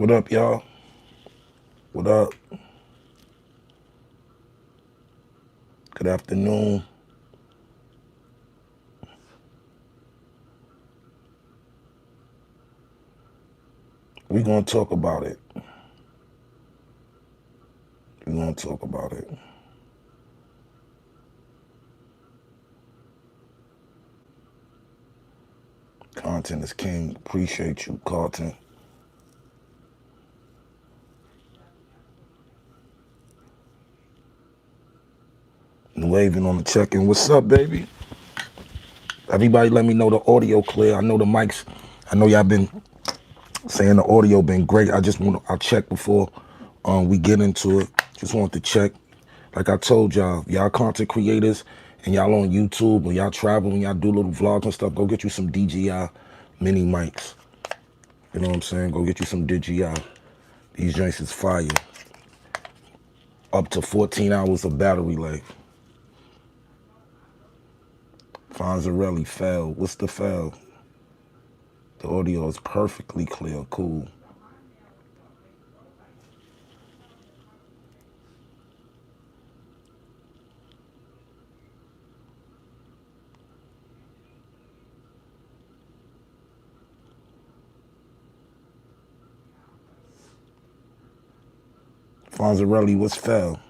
What up, y'all? What up? Good afternoon. We're going to talk about it. We're going to talk about it. Content is king. Appreciate you, Carlton. Waving on the check-in. What's up, baby? Everybody let me know the audio clear. I know the mics. I know y'all been saying the audio been great. I just want to, I'll check before we get into it. Just want to check. Like I told y'all content creators and y'all on YouTube or y'all travel and y'all do little vlogs and stuff, go get you some DJI mini mics. You know what I'm saying? Go get you some DJI. These joints is fire. Up to 14 hours of battery life. Fonzarelli fell. What's the fell? The audio is perfectly clear. Cool. Fonzarelli, what's fell?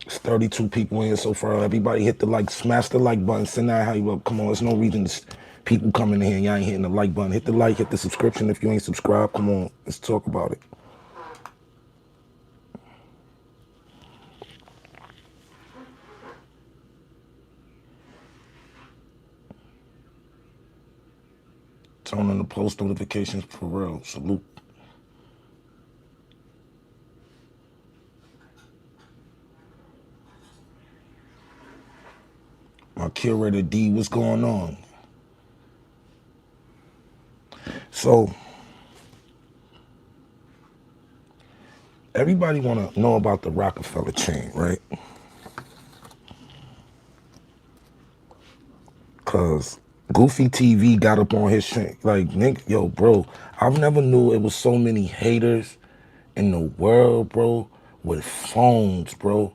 It's 32 people in here so far. Everybody hit the like, smash the like button, send that how you up. Come on, there's no reason people coming in here and y'all ain't hitting the like button. Hit the like, hit the subscription if you ain't subscribed. Come on, let's talk about it. Turn on the post notifications for real. Salute. My curator D, what's going on? So, everybody want to know about the Rocafella chain, right? Cause Goofy TV got up on his chain. Like, nigga, yo, bro, I've never knew it was so many haters in the world, bro, with phones, bro.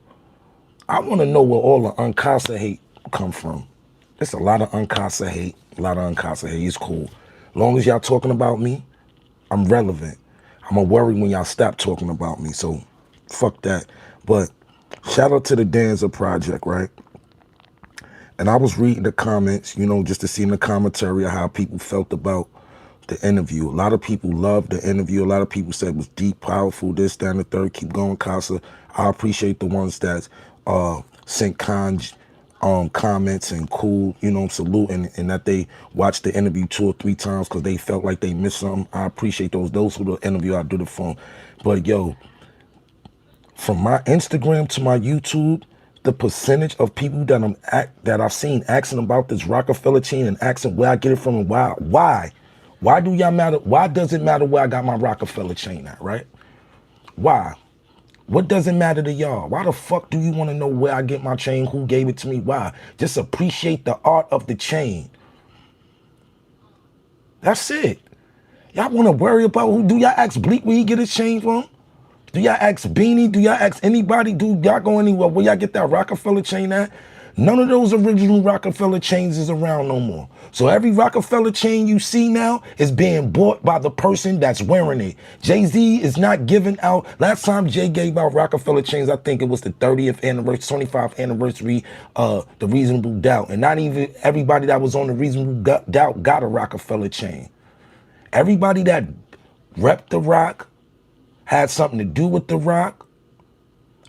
I want to know where all the Uncasa hate come from. There's a lot of Uncasa hate. A lot of Uncasa hate. It's cool. Long as y'all talking about me, I'm relevant. I'm a worry when y'all stop talking about me. So, fuck that. But shout out to the Danza Project, right? And I was reading the comments, you know, just to see in the commentary of how people felt about the interview. A lot of people loved the interview. A lot of people said it was deep, powerful, this, that, and the third. Keep going, Casa. I appreciate the ones that sent comments and cool, you know, saluting, and that they watched the interview 2 or 3 times because they felt like they missed something. I appreciate those. Those who the interview I do the phone. But yo, from my Instagram to my YouTube, the percentage of people that I've seen asking about this Rocafella chain and asking where I get it from and why do y'all matter? Why does it matter where I got my Rocafella chain at, right? Why? What does it matter to y'all? Why the fuck do you want to know where I get my chain? Who gave it to me? Why? Just appreciate the art of the chain. That's it. Y'all want to worry about who? Do y'all ask Bleak where he get his chain from? Do y'all ask Beanie? Do y'all ask anybody? Do y'all go anywhere? Where y'all get that Rocafella chain at? None of those original Rocafella chains is around no more. So every Rocafella chain you see now is being bought by the person that's wearing it. Jay-Z is not giving out. Last time Jay gave out Rocafella chains, I think it was the 30th anniversary, 25th anniversary, the Reasonable Doubt. And not even everybody that was on the Reasonable Doubt got a Rocafella chain. Everybody that repped the Rock, had something to do with the Rock,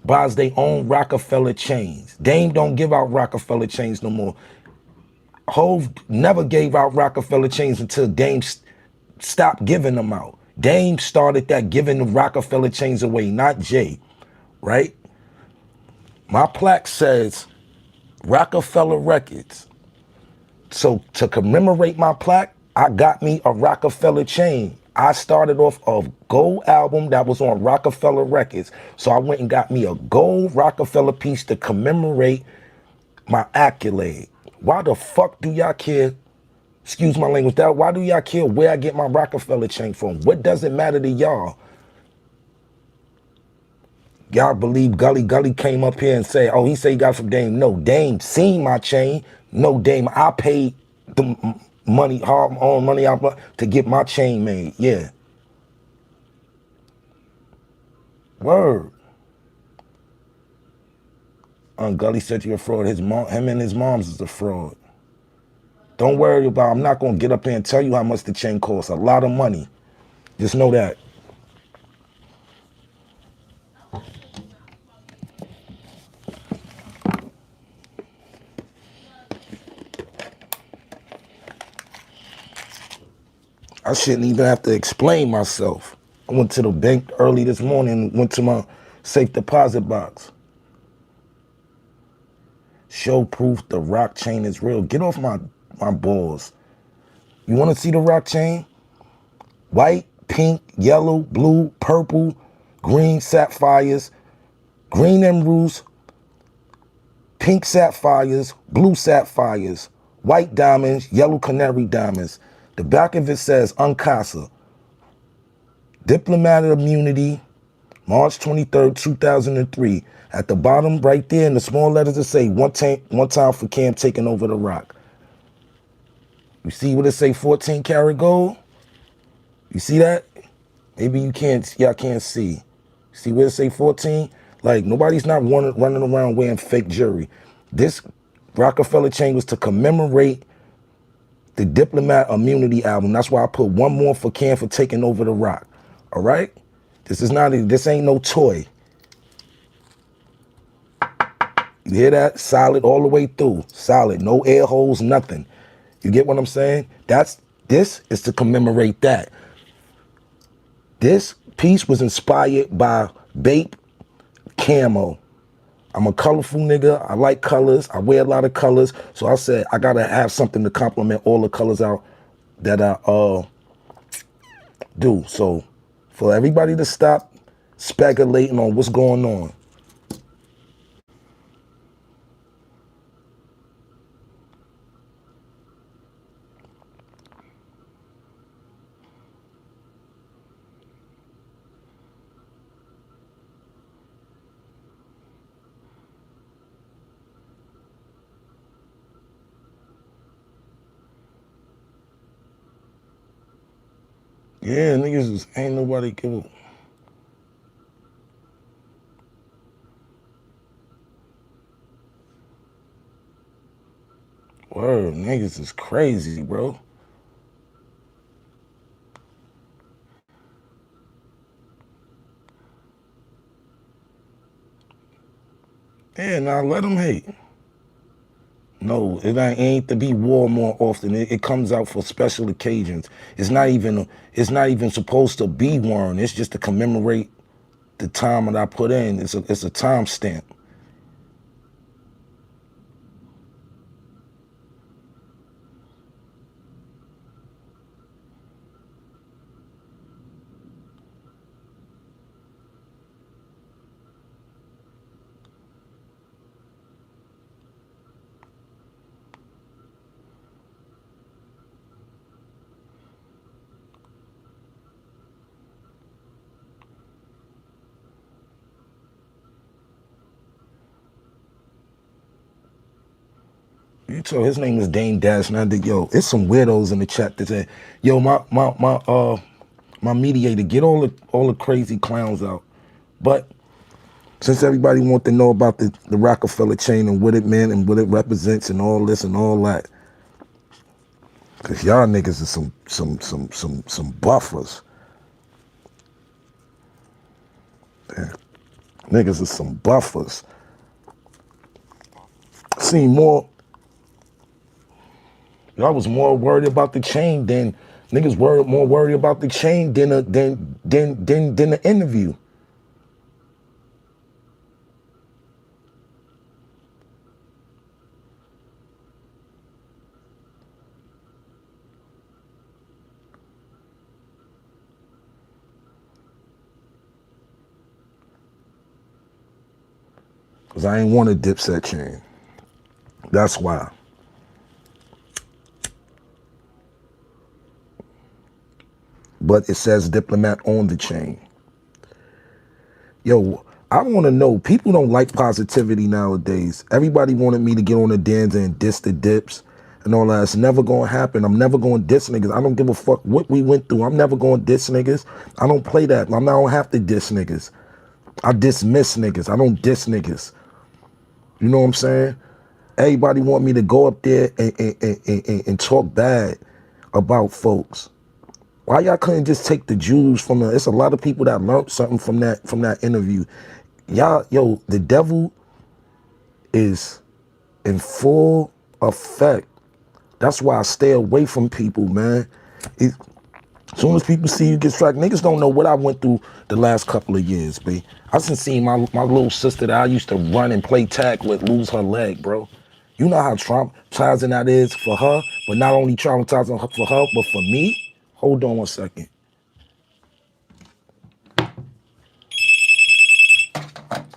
buys their own Rocafella chains. Dame don't give out Rocafella chains no more. Hove never gave out Rocafella chains until Dame stopped giving them out. Dame started that, giving the Rocafella chains away, not Jay, right? My plaque says Rocafella Records. So to commemorate my plaque, I got me a Rocafella chain. I started off a gold album that was on Rocafella Records. So I went and got me a gold Rocafella piece to commemorate my accolade. Why the fuck do y'all care? Excuse my language. Why do y'all care where I get my Rocafella chain from? What does it matter to y'all? Y'all believe Gully came up here and say, oh, he say he got it from Dame. No, Dame seen my chain. No, Dame, I paid the money, hard-earned money out to get my chain made. Yeah. Word. Gully said you're a fraud. Him and his mom's is a fraud. Don't worry about it. I'm not going to get up here and tell you how much the chain costs. A lot of money. Just know that. I shouldn't even have to explain myself. I went to the bank early this morning, went to my safe deposit box. Show proof the rock chain is real. Get off my balls. You want to see the rock chain? White, pink, yellow, blue, purple, green sapphires, green emeralds, pink sapphires, blue sapphires, white diamonds, yellow canary diamonds. The back of it says Uncasa. Diplomatic immunity, March 23rd, 2003. At the bottom right there in the small letters it say one time for Cam taking over the rock. You see what it say 14 karat gold? You see that? Maybe y'all can't see. See where it say 14? Like nobody's not running around wearing fake jewelry. This Rocafella chain was to commemorate the Diplomat Immunity album. That's why I put one more for Cam for taking over the rock. All right? This ain't no toy. You hear that? Solid all the way through. Solid. No air holes, nothing. You get what I'm saying? This is to commemorate that. This piece was inspired by Bape Camo. I'm a colorful nigga. I like colors. I wear a lot of colors. So I said I gotta have something to complement all the colors out that I do. So for everybody to stop speculating on what's going on. Yeah, niggas ain't nobody give a word. Niggas is crazy, bro. Yeah, now let them hate. No, it ain't to be worn more often. It comes out for special occasions. It's not even supposed to be worn. It's just to commemorate the time that I put in. It's a time stamp. You told his name is Dame Dash, and I think, yo, it's some weirdos in the chat that say, yo, my mediator, get all the crazy clowns out. But since everybody want to know about the Rocafella chain and what it meant and what it represents and all this and all that, cause y'all niggas is some buffers. Yeah. Niggas is some buffers. Seen more. Y'all was more worried about the chain than niggas more worried about the chain than the interview. Because I ain't want a Dipset chain. That's why. But it says Diplomat on the chain. Yo, I want to know, people don't like positivity nowadays. Everybody wanted me to get on the dancer and diss the dips and all that. It's never going to happen. I'm never going to diss niggas. I don't give a fuck what we went through. I'm never going to diss niggas. I don't play that. I don't have to diss niggas. I dismiss niggas. I don't diss niggas. You know what I'm saying? Everybody want me to go up there and talk bad about folks. Why y'all couldn't just take the Jews from the? It's a lot of people that learned something from that interview. Y'all, yo, the devil is in full effect. That's why I stay away from people, man. As soon as people see you get struck, niggas don't know what I went through the last couple of years, B. I done seen my little sister that I used to run and play tag with lose her leg, bro. You know how traumatizing that is for her, but not only traumatizing for her, but for me? Hold on one second.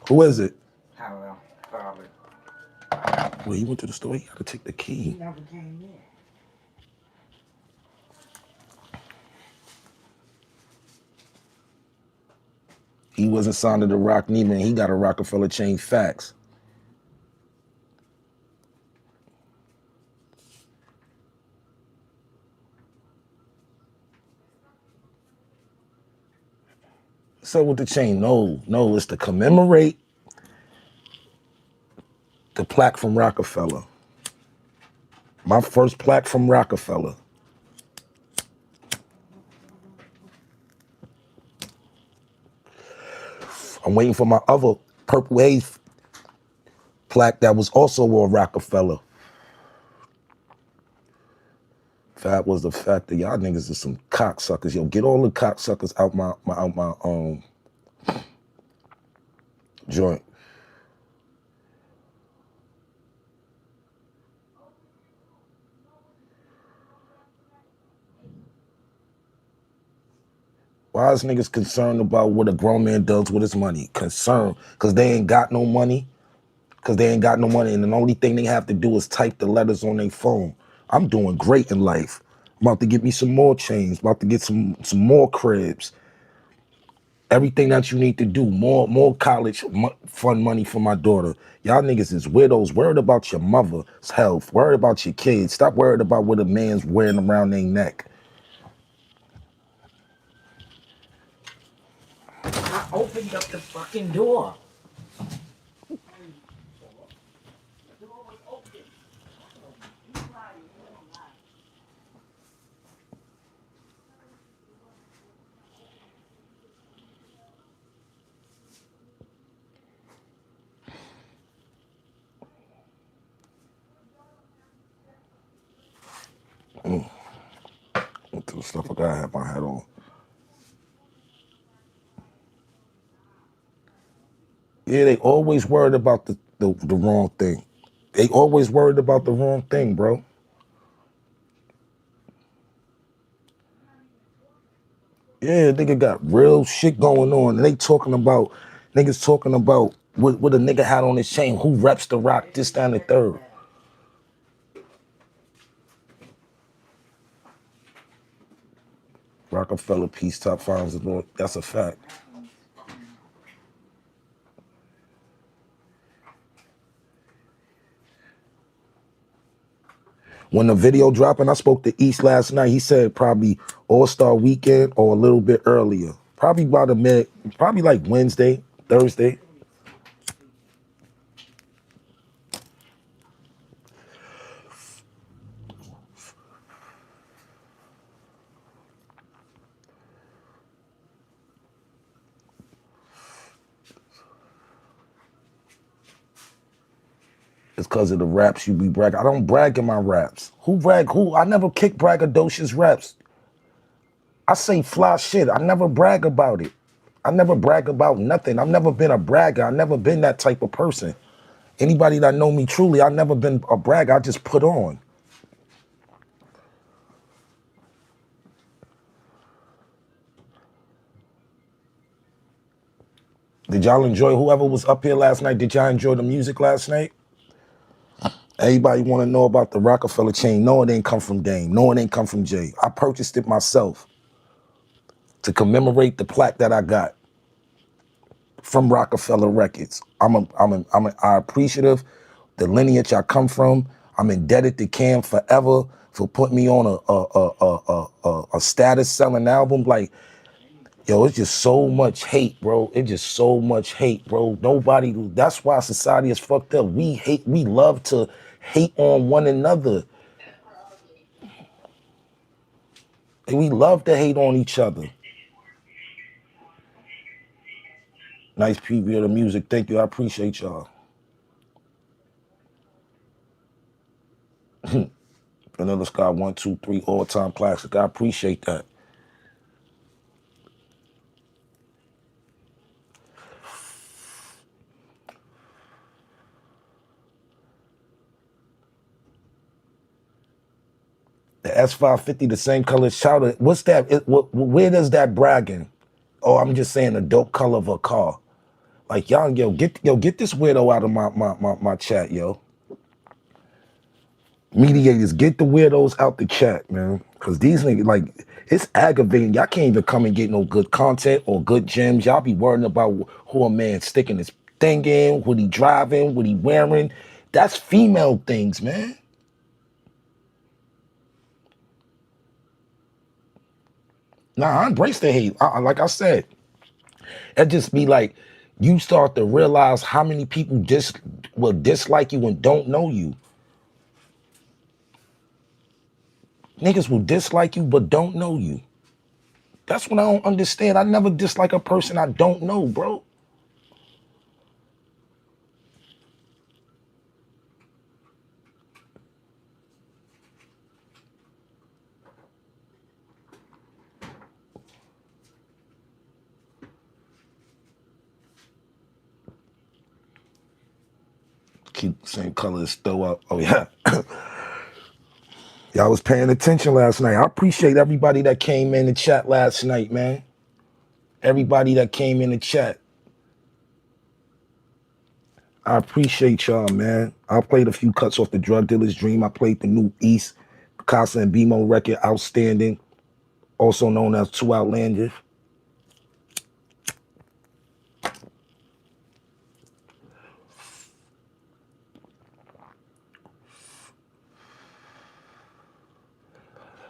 Who is it? Hello, probably. Well, he went to the store. He got to take the key. He never came in. He wasn't signed to the Rock Neiman. He got a Rocafella chain. Facts. So with the chain, no, it's to commemorate the plaque from Rockefeller. My first plaque from Rockefeller. I'm waiting for my other Purple Wave plaque that was also on Rockefeller. That was the fact that y'all niggas is some cocksuckers. Yo, get all the cocksuckers out my joint. Why is niggas concerned about what a grown man does with his money? Concerned, because they ain't got no money. Because they ain't got no money, and the only thing they have to do is type the letters on their phone. I'm doing great in life. I'm about to get me some more chains, about to get some more cribs. Everything that you need to do, more college fund money for my daughter. Y'all niggas is widows, worried about your mother's health, worried about your kids. Stop worried about what a man's wearing around their neck. I opened up the fucking door. The door was open. Into the stuff I gotta have my hat on. Yeah, they always worried about the wrong thing. They always worried about the wrong thing, bro. Yeah, nigga got real shit going on. And they talking about, niggas talking about what a nigga had on his chain, who reps the Rock, this, that, and the third. Rockefeller Peace Top Finals, that's a fact. When the video dropping, I spoke to East last night. He said probably All-Star Weekend or a little bit earlier. Probably about probably like Wednesday, Thursday. It's because of the raps you be bragging. I don't brag in my raps. Who brag? Who? I never kick braggadocious raps. I say fly shit. I never brag about it. I never brag about nothing. I've never been a bragger. I've never been that type of person. Anybody that know me truly, I've never been a bragger. I just put on. Did y'all enjoy whoever was up here last night? Did y'all enjoy the music last night? Everybody want to know about the Rocafella chain. No, it ain't come from Dame. No, it ain't come from Jay. I purchased it myself to commemorate the plaque that I got from Rocafella Records. I appreciative the lineage I come from. I'm indebted to Cam forever for putting me on a status selling album. Like, yo, it's just so much hate, bro. It's just so much hate, bro. Nobody. That's why society is fucked up. We hate. We love to hate on one another. And we love to hate on each other. Nice preview of the music. Thank you. I appreciate y'all. Vanilla Sky 1, 2, 3 all-time classic. I appreciate that. The S550, the same color as Chowder. What's that? Where does that bragging? Oh, I'm just saying the dope color of a car. Like, y'all, get this weirdo out of my chat, yo. Mediators, get the weirdos out the chat, man. Cause these niggas, like, it's aggravating. Y'all can't even come and get no good content or good gems. Y'all be worrying about who a man sticking his thing in, what he driving, what he wearing. That's female things, man. Nah, I embrace the hate. Like I said, it just be like, you start to realize how many people will dislike you and don't know you. Niggas will dislike you but don't know you. That's what I don't understand. I never dislike a person I don't know, bro. Keep the same color as throw up. Oh yeah. Y'all was paying attention last night. I appreciate everybody that came in the chat last night, man. Everybody that came in the chat. I appreciate y'all, man. I played a few cuts off the Drug Dealer's Dream. I played the new East Casa and BMO record, Outstanding, also known as Too Outlandish.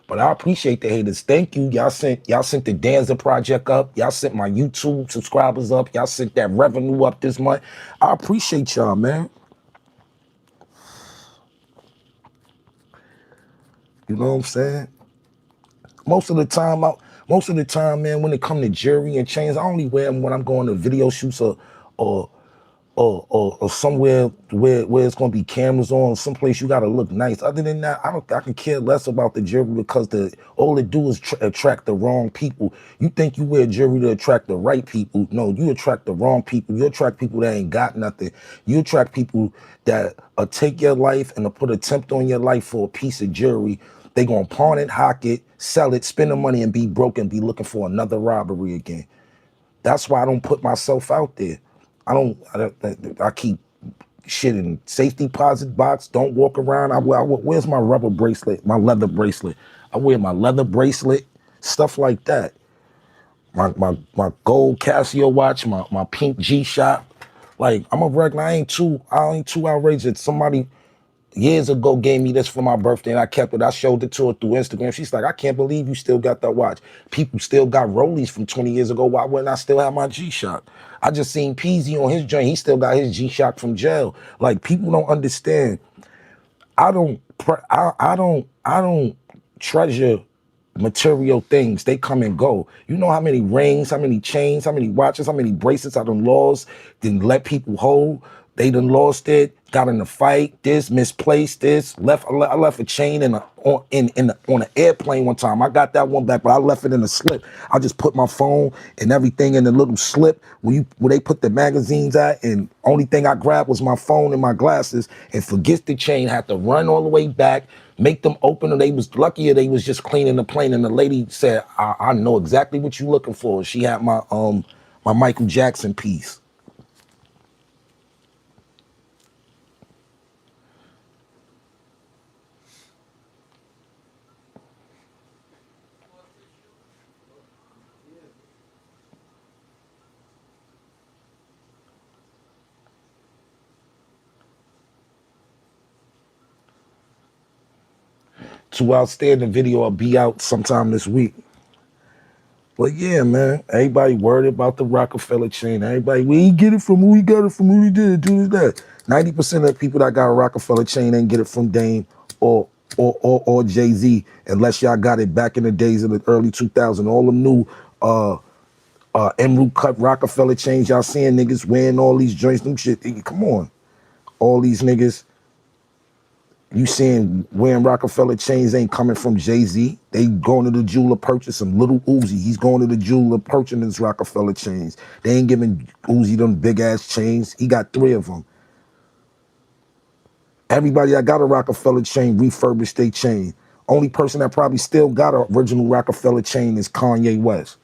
But I appreciate the haters. Thank you. Y'all sent the Danza project up. Y'all sent my YouTube subscribers up. Y'all sent that revenue up this month. I appreciate y'all, man. You know what I'm saying? Most of the time, man, when it come to jewelry and chains, I only wear them when I'm going to video shoots or or somewhere where it's gonna be cameras on, someplace you gotta look nice. Other than that, I can care less about the jewelry because all it do is attract the wrong people. You think you wear jewelry to attract the right people? No, you attract the wrong people. You attract people that ain't got nothing. You attract people that take your life and put a tempt on your life for a piece of jewelry. They gonna pawn it, hock it, sell it, spend the money, and be broke and be looking for another robbery again. That's why I don't put myself out there. I keep shit in safety deposit box. Don't walk around. Where's my rubber bracelet, my leather bracelet? I wear my leather bracelet, stuff like that. My gold Casio watch, my pink G-Shock. Like, I'm a regular. I ain't too outrageous. Somebody years ago gave me this for my birthday and I kept it. I showed it to her through Instagram. She's like, I can't believe you still got that watch. People still got Rollies from 20 years ago. Why wouldn't I still have my G-Shock? I just seen Peasy on his joint. He still got his G-Shock from jail. Like, people don't understand. I don't treasure material things. They come and go. You know how many rings, how many chains, how many watches, how many bracelets I done lost, didn't let people hold. They done lost it, got in a fight, this, misplaced this, I left a chain on an airplane one time. I got that one back, but I left it in a slip. I just put my phone and everything in the little slip where they put the magazines at, and only thing I grabbed was my phone and my glasses, and forget the chain, had to run all the way back, make them open, and they was luckier they was just cleaning the plane, and the lady said, I know exactly what you looking for. She had my Michael Jackson piece. Too outstanding video will be out sometime this week. But yeah, man, everybody worried about the Rockefeller chain. Everybody, we ain't get it from who we got it from, who we did, do that. 90% of the people that got a Rockefeller chain ain't get it from Dame or Jay-Z, unless y'all got it back in the days of the early 2000s. All them new emerald cut Rockefeller chains, y'all seeing niggas wearing all these joints, new shit. Come on. All these niggas you seeing wearing Rockefeller chains ain't coming from Jay-Z. They going to the jeweler purchase some little Uzi. He's going to the jeweler purchasing his Rockefeller chains. They ain't giving Uzi them big ass chains. He got 3 of them. Everybody that got a Rockefeller chain refurbished their chain. Only person that probably still got an original Rockefeller chain is Kanye West.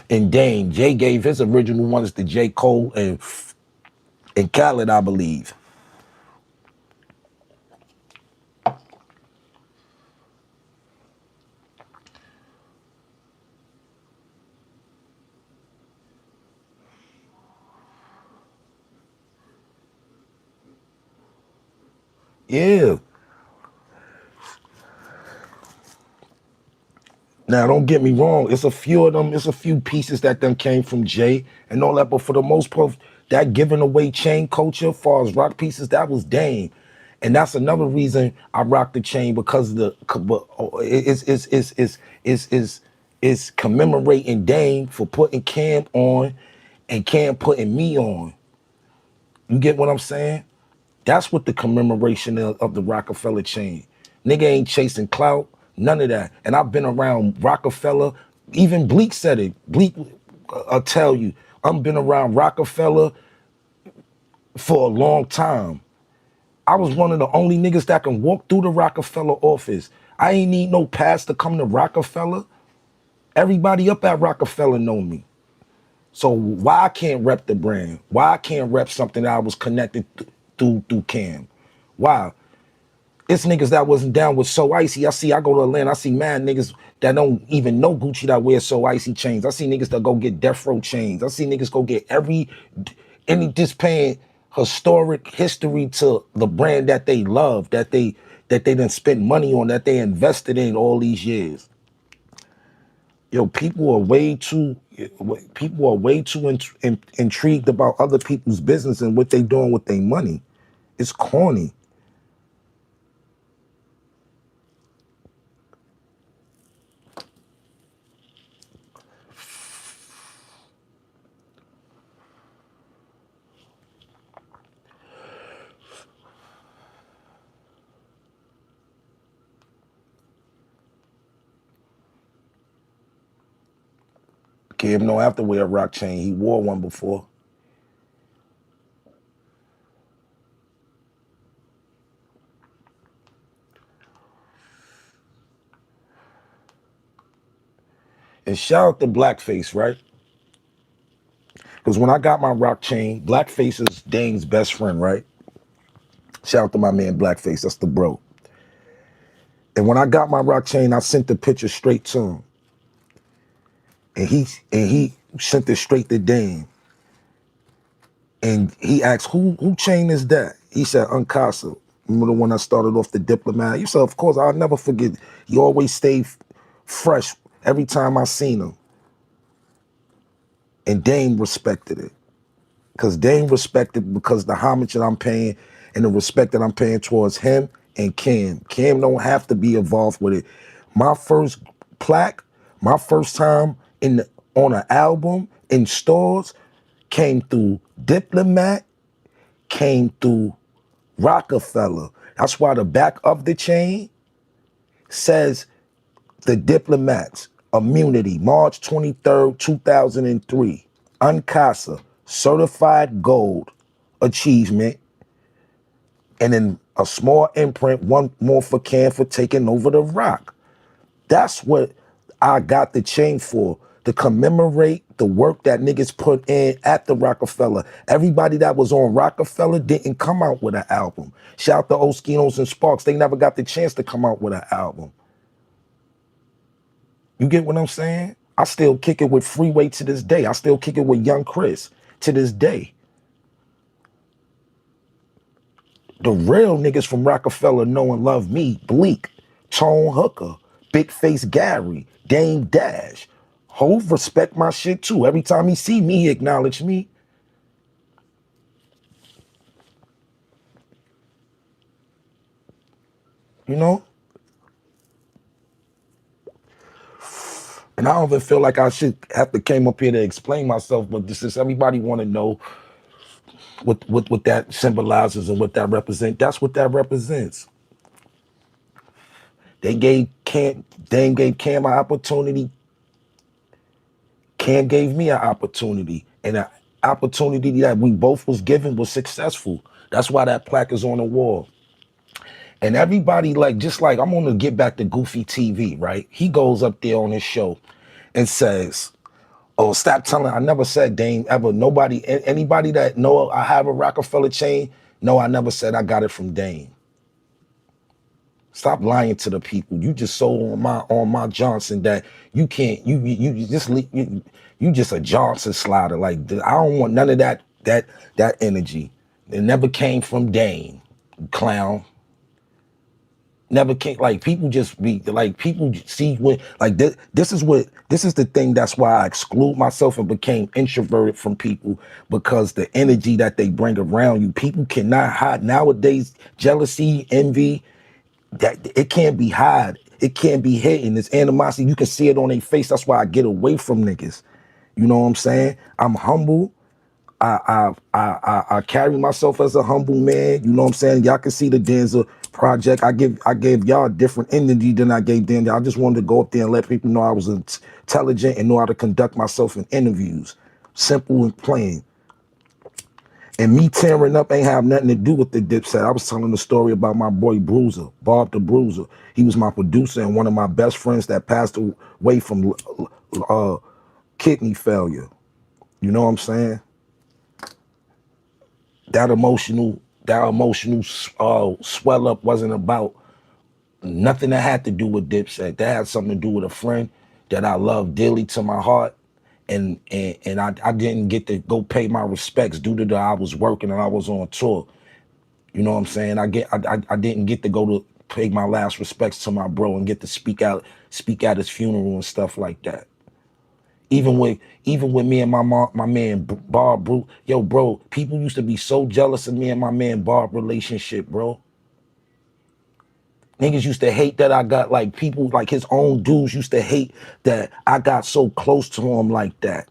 And Dame, Jay gave his original ones to J. Cole and Khaled, I believe. Yeah. Now, don't get me wrong. It's a few of them. It's a few pieces that then came from Jay and all that. But for the most part, that giving away chain culture, as far as rock pieces, that was Dame, and that's another reason I rock the chain because of the it's commemorating Dame for putting Cam on, and Cam putting me on. You get what I'm saying? That's what the commemoration of the Rockefeller chain. Nigga ain't chasing clout, none of that. And I've been around Rockefeller. Even Bleak said it. Bleak, I'll tell you, I've been around Rockefeller for a long time. I was one of the only niggas that can walk through the Rockefeller office. I ain't need no pass to come to Rockefeller. Everybody up at Rockefeller know me. So why I can't rep the brand? Why I can't rep something that I was connected through Cam? Why? It's niggas that wasn't down with So Icy. I go to Atlanta, I see mad niggas that don't even know Gucci that wear So Icy chains. I see niggas that go get Death Row chains. I see niggas go get any just paying historic history to the brand that they love, that they done spent money on, that they invested in all these years. Yo, people are way too intrigued about other people's business and what they doing with their money. It's corny. Cam don't have to wear a rock chain. He wore one before. And shout out to Blackface, right? Because when I got my rock chain, Blackface is Dame's best friend, right? Shout out to my man Blackface, that's the bro. And when I got my rock chain, I sent the picture straight to him. And he sent it straight to Dame. And he asked, who chain is that? He said, Uncasa. Remember the one I started off the diplomat? He said, of course, I'll never forget. He always stayed fresh every time I seen him. And Dame respected it. Because Dame respected because the homage that I'm paying and the respect that I'm paying towards him and Cam. Cam don't have to be involved with it. My first plaque, my first time on an album in stores came through Diplomat, came through Rocafella. That's why the back of the chain says the Diplomats, Immunity, March 23rd, 2003. Uncasa, certified gold achievement, and then a small imprint, one more for Cam for taking over the rock. That's what I got the chain for, to commemorate the work that niggas put in at the Rockefeller. Everybody that was on Rockefeller didn't come out with an album. Shout out to Oskinos and Sparks. They never got the chance to come out with an album. You get what I'm saying? I still kick it with Freeway to this day. I still kick it with Young Chris to this day. The real niggas from Rocafella know and love me. Bleak, Tone Hooker, Big Face Gary, Dame Dash. Hove respect my shit too. Every time he see me, he acknowledge me. You know? And I don't even feel like I should have to came up here to explain myself, but this is everybody want to know what that symbolizes and what that represents. That's what that represents. They gave Cam, Dame gave Cam an opportunity. Cam gave me an opportunity, and an opportunity that we both was given was successful. That's why that plaque is on the wall. And everybody, like, just like, I'm gonna get back to Goofy TV, right? He goes up there on his show and says, "Oh, stop telling." I never said Dame ever. Nobody, anybody that know I have a Rockefeller chain, no, I never said I got it from Dame. Stop lying to the people. You just sold on my Johnson that you can't. You just you just a Johnson slider. Like I don't want none of that energy. It never came from Dame, clown. Never came. Like people just be like people see what like this. This is the thing. That's why I exclude myself and became introverted from people because the energy that they bring around you. People cannot hide nowadays. Jealousy, envy. That it can't be hide. It can't be hidden. It's animosity. You can see it on their face. That's why I get away from niggas. You know what I'm saying? I'm humble. I carry myself as a humble man. You know what I'm saying? Y'all can see the Danza project. I gave y'all different energy than I gave them. I just wanted to go up there and let people know I was intelligent and know how to conduct myself in interviews. Simple and plain. And me tearing up ain't have nothing to do with the Dipset. I was telling the story about my boy Bruiser, Bob the Bruiser. He was my producer and one of my best friends that passed away from kidney failure. You know what I'm saying? That emotional swell up wasn't about nothing that had to do with Dipset. That had something to do with a friend that I love dearly to my heart. And I didn't get to go pay my respects due to I was working and I was on tour. You know what I'm saying? I didn't get to go to pay my last respects to my bro and get to speak at his funeral and stuff like that. Even with me and my man Bob, bro, yo, bro, people used to be so jealous of me and my man Bob relationship, bro. Niggas used to hate that I got like people like his own dudes used to hate that I got so close to him like that.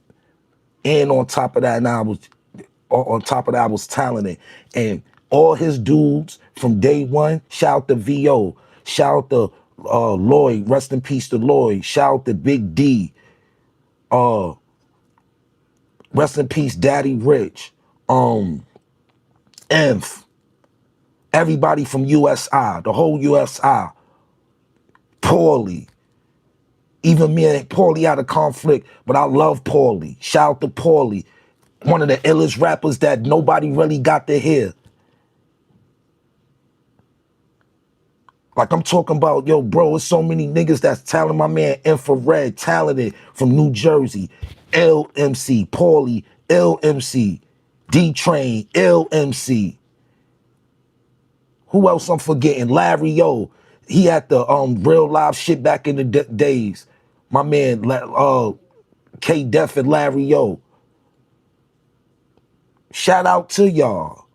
And on top of that, now I was talented. And all his dudes from day one, shout out to VO, shout out to Lloyd, rest in peace to Lloyd, shout out to Big D, uh, rest in peace, Daddy Rich, Inf, everybody from USI, the whole USI, Paulie. Even me and Paulie had a conflict, but I love Paulie. Shout out to Paulie, one of the illest rappers that nobody really got to hear. Like I'm talking about, yo, bro, there's so many niggas that's talented. My man Infrared, talented from New Jersey. LMC, Paulie, LMC, D-Train, LMC. Who else I'm forgetting? Larry, yo. He had the real live shit back in the days. My man, K Def and Larry, yo. Shout out to y'all.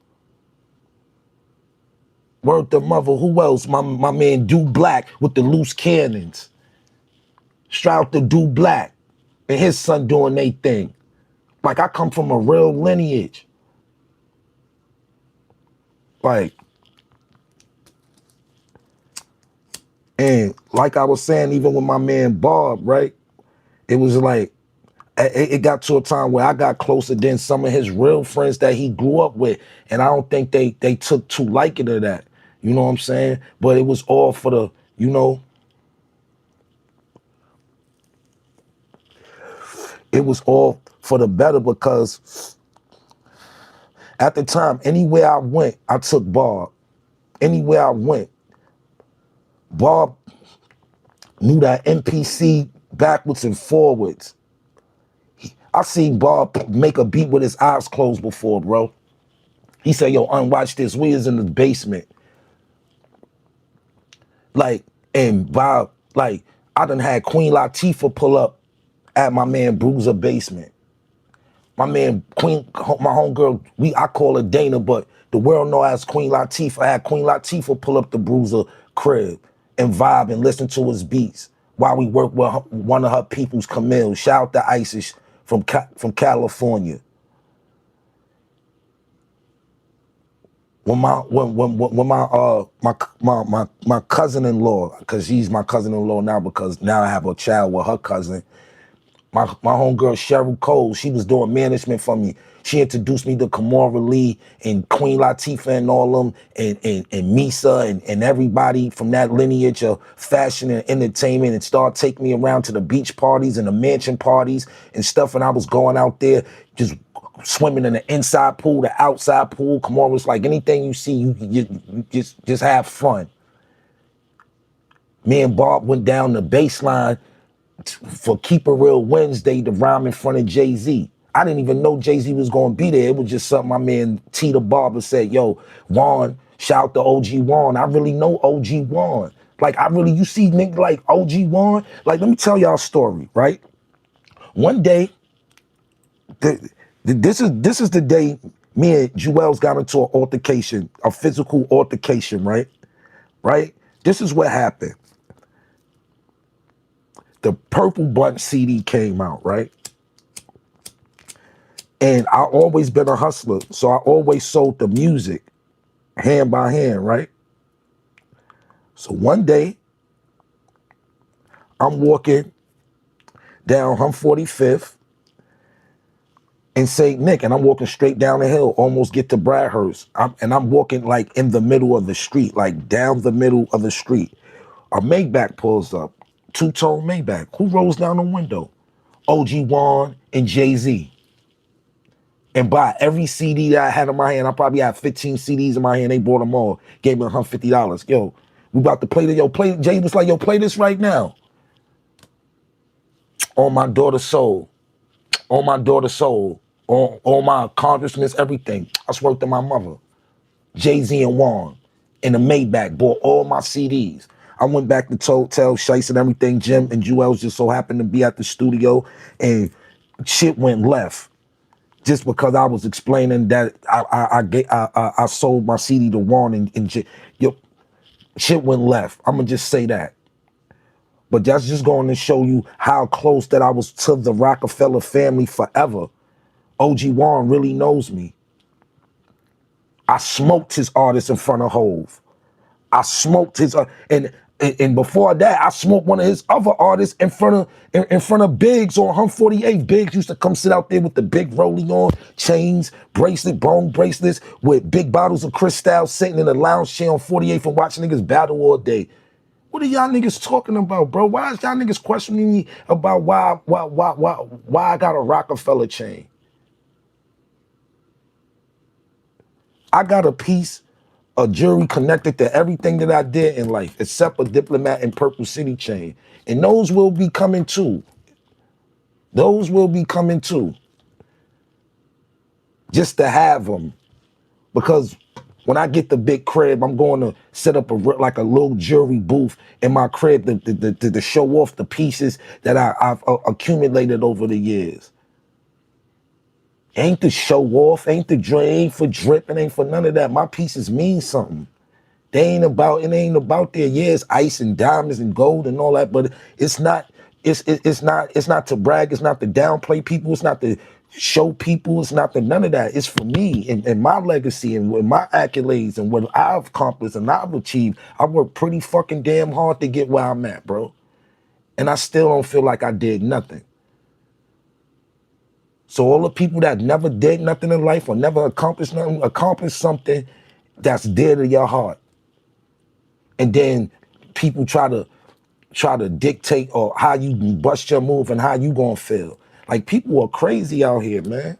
Word the mother. Who else? My man Do Black with the loose cannons. Shout out to Do Black and his son doing their thing. Like I come from a real lineage. Like, and like I was saying, even with my man Bob, right? It was like it got to a time where I got closer than some of his real friends that he grew up with, and I don't think they took too liking to that. You know what I'm saying? But it was all for the, it was all for the better because at the time, anywhere I went, I took Bob. Anywhere I went, Bob knew that MPC backwards and forwards. I seen Bob make a beat with his eyes closed before, bro. He said, yo, unwatch this. We is in the basement. Like, and Bob, like, I done had Queen Latifah pull up at my man Bruiser basement. My man Queen, my homegirl, I call her Dana, but the world know as Queen Latifah. I had Queen Latifah pull up the Bruiser crib and vibe and listen to his beats while we work with one of her people's, Camille. Shout out to Isis from California. When my cousin-in-law, because he's my cousin-in-law now, because now I have a child with her cousin. My homegirl Cheryl Cole, she was doing management for me. She introduced me to Kamora Lee and Queen Latifah and all them, and Misa and everybody from that lineage of fashion and entertainment, and started taking me around to the beach parties and the mansion parties and stuff. And I was going out there just swimming in the inside pool, the outside pool. Kamora was like, anything you see, you just have fun. Me and Bob went down the baseline for Keep It Real Wednesday to rhyme in front of Jay-Z. I didn't even know Jay-Z was going to be there. It was just something my man T the Barber said, yo, Juan, shout out to OG Juan. I really know OG Juan. Like, you see niggas like OG Juan? Like, let me tell y'all a story, right? One day, this is the day me and Jewels got into an altercation, a physical altercation, right? Right? This is what happened. The Purple Blunt CD came out, right? And I always been a hustler, so I always sold the music hand by hand, right? So one day, I'm walking down 145th in St. Nick, and I'm walking straight down the hill, almost get to Bradhurst. I'm walking like in the middle of the street, like down the middle of the street. A Maybach pulls up, two-tone Maybach. Who rolls down the window? OG Juan and Jay-Z. And buy every CD that I had in my hand. I probably had 15 CDs in my hand. They bought them all. Gave me $150. Yo, we about to play this. Yo, play. Jay was like, yo, play this right now. On my daughter's soul. On my daughter's soul. On all my accomplishments, everything. I swear to my mother. Jay-Z and Juan in the Maybach bought all my CDs. I went back to tell Shice and everything. Jim and Jewels just so happened to be at the studio, and shit went left. Just because I was explaining that I sold my CD to Juan and yo, shit went left. I'm gonna just say that. But that's just going to show you how close that I was to the Rocafella family forever. OG Juan really knows me. I smoked his artist in front of Hove. I smoked his and before that, I smoked one of his other artists in front of Biggs on Hum 48. Biggs used to come sit out there with the big rolling on chains, bracelet, bone bracelets, with big bottles of Cristal, sitting in the lounge chair on 48th and watching niggas battle all day. What are y'all niggas talking about, bro? Why is y'all niggas questioning me about why I got a Rockefeller chain? I got a piece of jewelry connected to everything that I did in life, except a diplomat and Purple City chain. And those will be coming too. Those will be coming too. Just to have them. Because when I get the big crib, I'm going to set up like a little jewelry booth in my crib to show off the pieces that I've accumulated over the years. Ain't to show off, ain't to drip, ain't for dripping, ain't for none of that. My pieces mean something. It ain't about their, yeah, it's ice and diamonds and gold and all that, but it's not, it's not to brag, it's not to downplay people, it's not to show people, it's not to none of that. It's for me and my legacy and with my accolades and what I've accomplished and I've achieved. I worked pretty fucking damn hard to get where I'm at, bro. And I still don't feel like I did nothing. So all the people that never did nothing in life or never accomplished nothing, accomplished something that's dear to your heart. And then people try to dictate or how you bust your move and how you gonna feel. Like, people are crazy out here, man.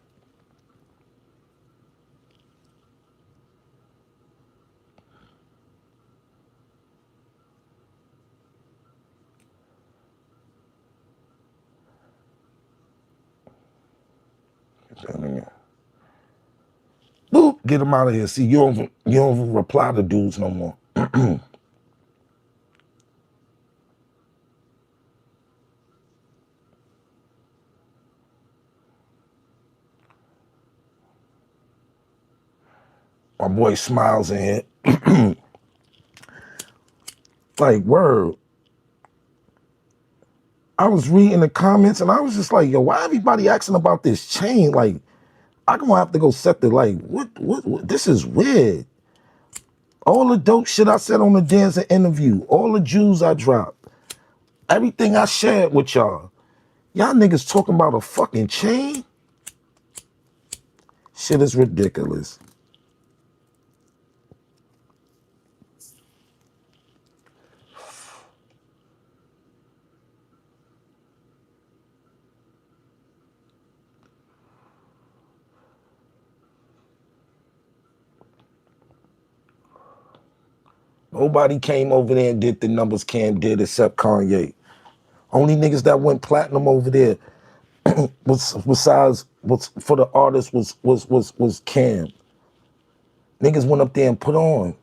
Boop. Get him out of here. See, you don't even reply to dudes no more. My boy Smiles in here. Like, word. I was reading the comments and I was just like, yo, why everybody asking about this chain? Like, I'm gonna have to go set the, like, what this is weird. All the dope shit I said on the dancing interview, all the Jews I dropped, everything I shared with y'all. Y'all niggas talking about a fucking chain? Shit is ridiculous. Nobody came over there and did the numbers Cam did except Kanye. Only niggas that went platinum over there was besides was for the artist was Cam. Niggas went up there and put on.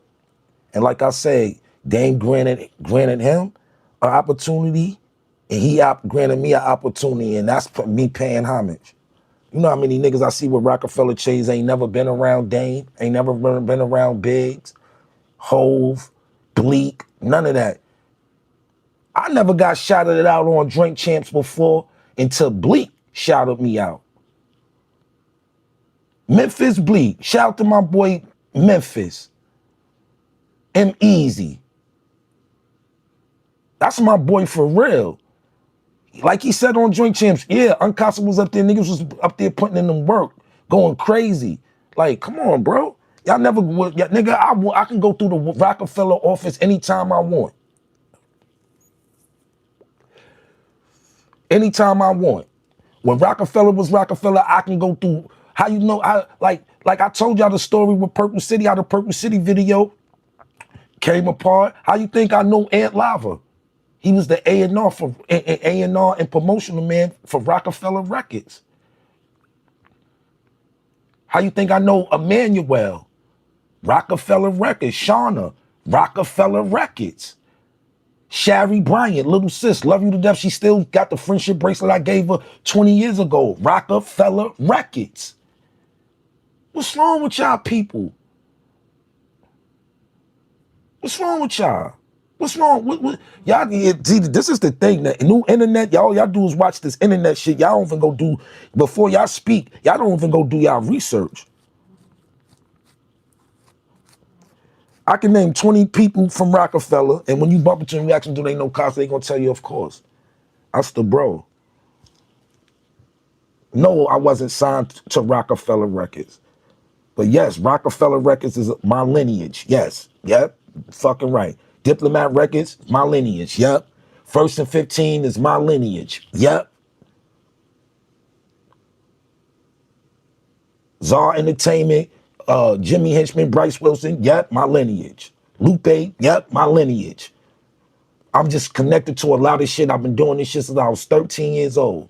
And like I say, Dame granted him an opportunity, and he granted me an opportunity, and that's me paying homage. You know how many niggas I see with Rockefeller chains ain't never been around Dame, ain't never been around Biggs, Hove, Bleak, none of that. I never got shouted out on Drink Champs before until Bleak shouted me out. Memphis Bleak, shout out to my boy Memphis. M Easy. That's my boy for real. Like he said on Drink Champs, yeah, Uncasa was up there, niggas was up there putting in them work, going crazy. Like, come on, bro. Y'all never, nigga, I can go through the Rockefeller office anytime I want. Anytime I want. When Rockefeller was Rockefeller, I can go through, how you know, like I told y'all the story with Purple City, how the Purple City video came apart. How you think I know Ant Lava? He was the A&R for A&R and promotional man for Rockefeller Records. How you think I know Emmanuel? Rockefeller Records. Shauna, Rockefeller Records. Shari Bryant, little sis, love you to death. She still got the friendship bracelet I gave her 20 years ago. Rockefeller Records. What's wrong with y'all people? What's wrong with y'all? What's wrong? Y'all, see, this is the thing. That new internet, y'all do is watch this internet shit. Y'all don't even go do, before y'all speak, y'all don't even go do y'all research. I can name 20 people from Rockefeller, and when you bump into them, you ask them, do they know Costa? They gonna tell you, of course. That's the bro. No, I wasn't signed to Rockefeller Records. But yes, Rockefeller Records is my lineage. Yes. Yep. Fucking right. Diplomat Records, my lineage. Yep. First and 15 is my lineage. Yep. Czar Entertainment, Jimmy Henchman, Bryce Wilson, yep, my lineage. Lupe, yep, my lineage. I'm just connected to a lot of shit. I've been doing this shit since I was 13 years old.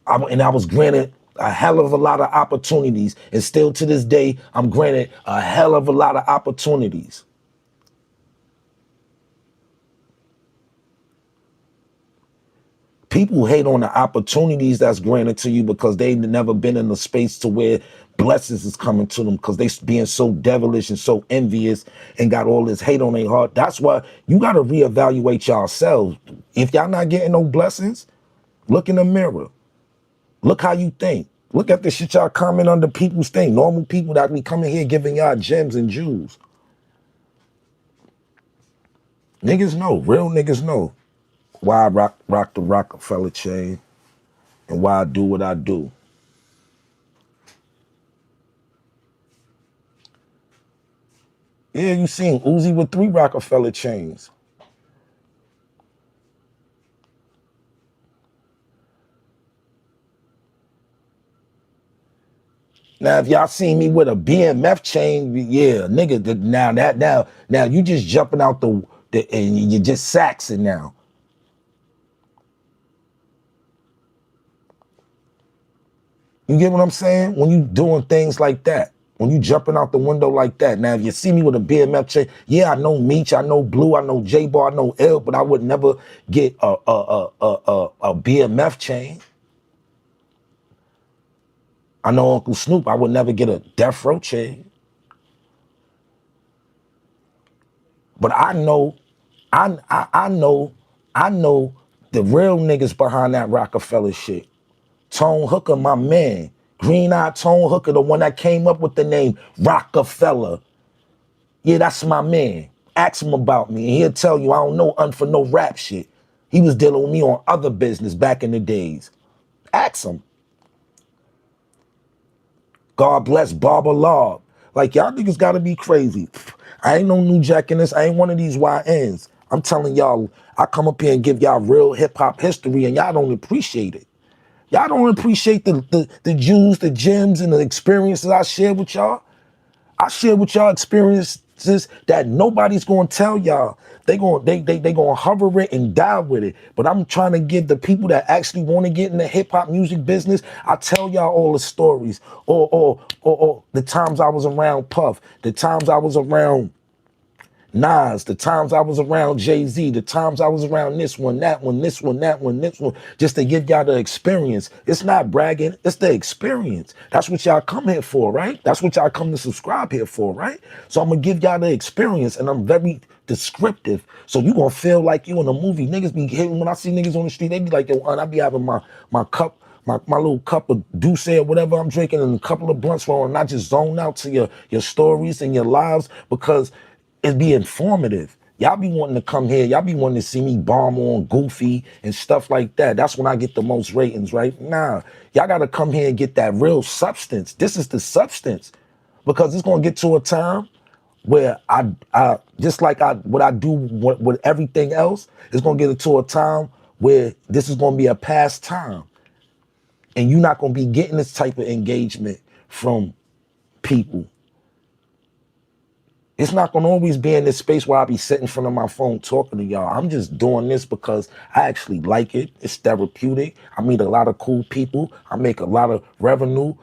And I was granted a hell of a lot of opportunities. And still to this day, I'm granted a hell of a lot of opportunities. People hate on the opportunities that's granted to you because they've never been in a space to where blessings is coming to them because they being so devilish and so envious and got all this hate on their heart. That's why you got to reevaluate yourselves. If y'all not getting no blessings, look in the mirror. Look how you think. Look at the shit y'all comment under people's thing. Normal people that be coming here giving y'all gems and jewels. Niggas know. Real niggas know why I rock the Rockefeller chain and why I do what I do. Yeah, you seen Uzi with 3 Rockefeller chains. Now, if y'all seen me with a BMF chain, yeah, nigga, now you just jumping out the and you just saxing now. You get what I'm saying? When you doing things like that, when you jumping out the window like that. Now, if you see me with a BMF chain, yeah, I know Meech, I know Blue, I know J-Bar, I know L, but I would never get a BMF chain. I know Uncle Snoop, I would never get a Death Row chain. But I know the real niggas behind that Rocafella shit. Tone Hooker, my man. Green Eye Tone Hooker, the one that came up with the name Rocafella. Yeah, that's my man. Ask him about me, and he'll tell you I don't know for no rap shit. He was dealing with me on other business back in the days. Ask him. God bless Barbara Law. Like, y'all niggas gotta be crazy. I ain't no New Jack in this. I ain't one of these YNs. I'm telling y'all, I come up here and give y'all real hip hop history, and y'all don't appreciate it. Y'all don't appreciate the jewels, the gems, and the experiences I share with y'all. I share with y'all experiences that nobody's gonna tell y'all. They gonna hover it and die with it. But I'm trying to give the people that actually want to get in the hip hop music business. I tell y'all all the stories, or the times I was around Puff, the times I was around Nas, the times I was around Jay-Z, the times I was around this one, that one, this one, that one, this one, just to give y'all the experience. It's not bragging, it's the experience. That's what y'all come here for, right? That's what y'all come to subscribe here for, right? So I'm gonna give y'all the experience, and I'm very descriptive. So you gonna feel like you in a movie. Niggas be hitting, when I see niggas on the street, they be like, yo, I be having my cup, my little cup of Douce or whatever I'm drinking, and a couple of blunts rolling, and I just zone out to your stories and your lives, because it be informative. Y'all be wanting to come here. Y'all be wanting to see me bomb on Goofy and stuff like that. That's when I get the most ratings, right? Nah, y'all got to come here and get that real substance. This is the substance, because it's going to get to a time where I just like what I do with everything else, it's going to get to a time where this is going to be a pastime, and you're not going to be getting this type of engagement from people. It's not gonna always be in this space where I'll be sitting in front of my phone talking to y'all. I'm just doing this because I actually like it. It's therapeutic. I meet a lot of cool people. I make a lot of revenue,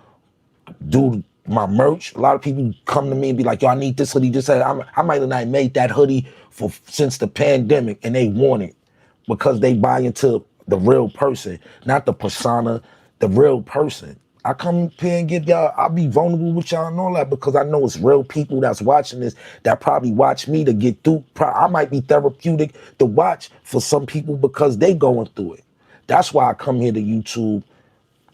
do my merch. A lot of people come to me and be like, yo, I need this hoodie. Just I might have not made that hoodie since the pandemic, and they want it because they buy into the real person, not the persona, the real person. I come up here and give y'all, I'll be vulnerable with y'all and all that, because I know it's real people that's watching this that probably watch me to get through. I might be therapeutic to watch for some people because they going through it. That's why I come here to YouTube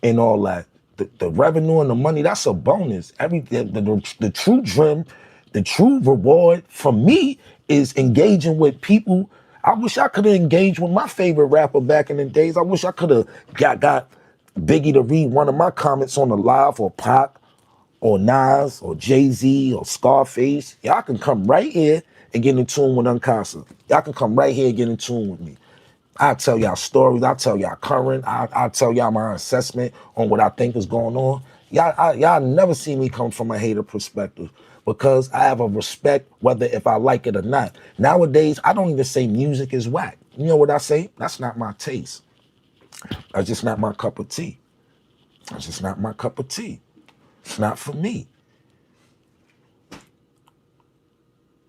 and all that. The revenue and the money, that's a bonus. The true dream, the true reward for me is engaging with people. I wish I could have engaged with my favorite rapper back in the days. I wish I could have got Biggie to read one of my comments on the live, or Pac, or Nas, or Jay-Z, or Scarface. Y'all can come right here and get in tune with Uncasa. Y'all can come right here and get in tune with me. I tell y'all stories. I tell y'all current. I tell y'all my assessment on what I think is going on. Y'all never see me come from a hater perspective, because I have a respect whether if I like it or not. Nowadays, I don't even say music is whack. You know what I say? That's not my taste. That's just not my cup of tea. That's just not my cup of tea. It's not for me.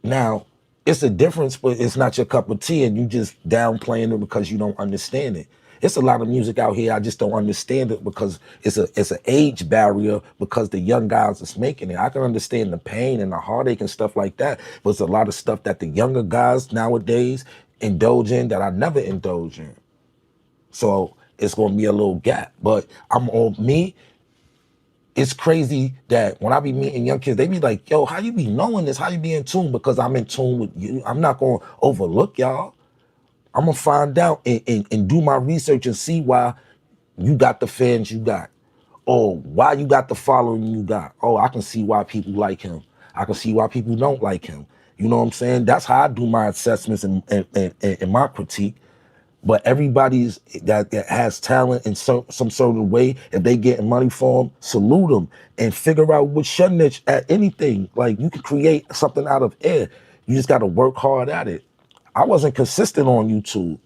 Now, it's a difference, but it's not your cup of tea, and you just downplaying it because you don't understand it. It's a lot of music out here, I just don't understand it because it's an age barrier, because the young guys is making it. I can understand the pain and the heartache and stuff like that, but it's a lot of stuff that the younger guys nowadays indulge in that I never indulge in. So it's gonna be a little gap. But I'm on me. It's crazy that when I be meeting young kids, they be like, yo, how you be knowing this? How you be in tune? Because I'm in tune with you. I'm not going to overlook y'all. I'm going to find out and do my research and see why you got the fans you got, or why you got the following you got. Oh, I can see why people like him. I can see why people don't like him. You know what I'm saying? That's how I do my assessments and my critique. But everybody's that has talent in some sort of way, if they getting money for them, salute them and figure out what's your niche at anything. Like, you can create something out of air. You just got to work hard at it. I wasn't consistent on YouTube.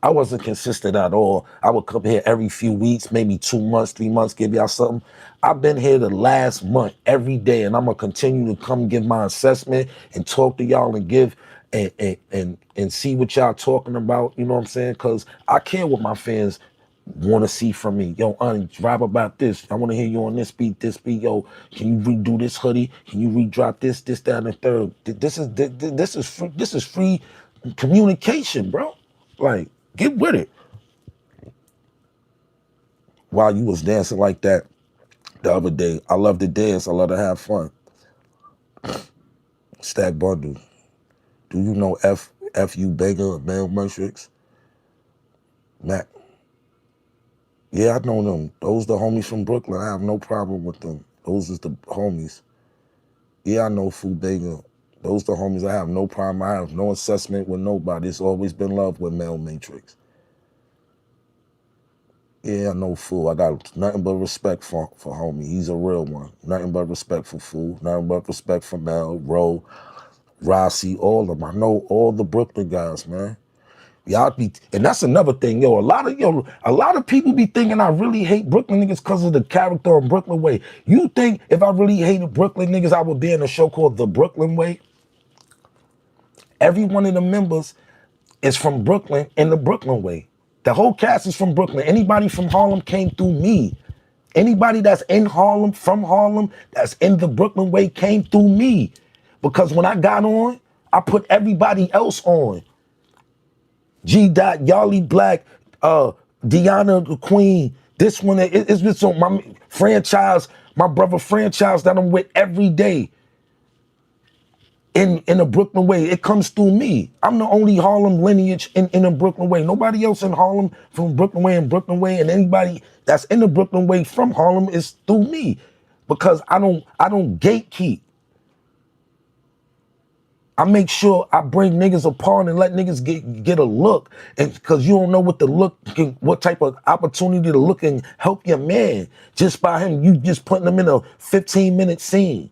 I wasn't consistent at all. I would come here every few weeks, maybe 2 months, 3 months, give y'all something. I've been here the last month every day, and I'm gonna continue to come give my assessment and talk to y'all and give and see what y'all talking about. You know what I'm saying? Cause I care what my fans want to see from me. Yo, rap about this. I want to hear you on this beat, this beat. Yo, can you redo this hoodie? Can you redrop this, that, and the third? This is free communication, bro. Like, get with it. While you was dancing like that the other day, I love to dance. I love to have fun. Stack bundle. Do you know F.U. Baker of Male Matrix? Mac. Yeah, I know them. Those the homies from Brooklyn. I have no problem with them. Those is the homies. Yeah, I know Fu Baker. Those the homies. I have no problem. I have no assessment with nobody. It's always been love with Male Matrix. Yeah, I know Fu. I got nothing but respect for homie. He's a real one. Nothing but respect for Fu. Nothing but respect for Mel, Ro, Rossi, all of them. I know all the Brooklyn guys, man. Y'all be, and that's another thing, a lot of people be thinking I really hate Brooklyn niggas because of the character of Brooklyn Way. You think if I really hated Brooklyn niggas, I would be in a show called The Brooklyn Way? Every one of the members is from Brooklyn in the Brooklyn Way. The whole cast is from Brooklyn. Anybody from Harlem came through me. Anybody that's in Harlem, from Harlem, that's in the Brooklyn Way came through me. Because when I got on, I put everybody else on. G. Dot, Yali Black, Deanna the Queen. This one, it's been so my franchise, my brother franchise that I'm with every day in the Brooklyn Way. It comes through me. I'm the only Harlem lineage in the Brooklyn Way. Nobody else in Harlem from Brooklyn Way and Brooklyn Way, and anybody that's in the Brooklyn Way from Harlem is through me. Because I don't gatekeep. I make sure I bring niggas apart and let niggas get a look, and because you don't know what the look, what type of opportunity to look and help your man just by him. You just putting them in a 15-minute scene.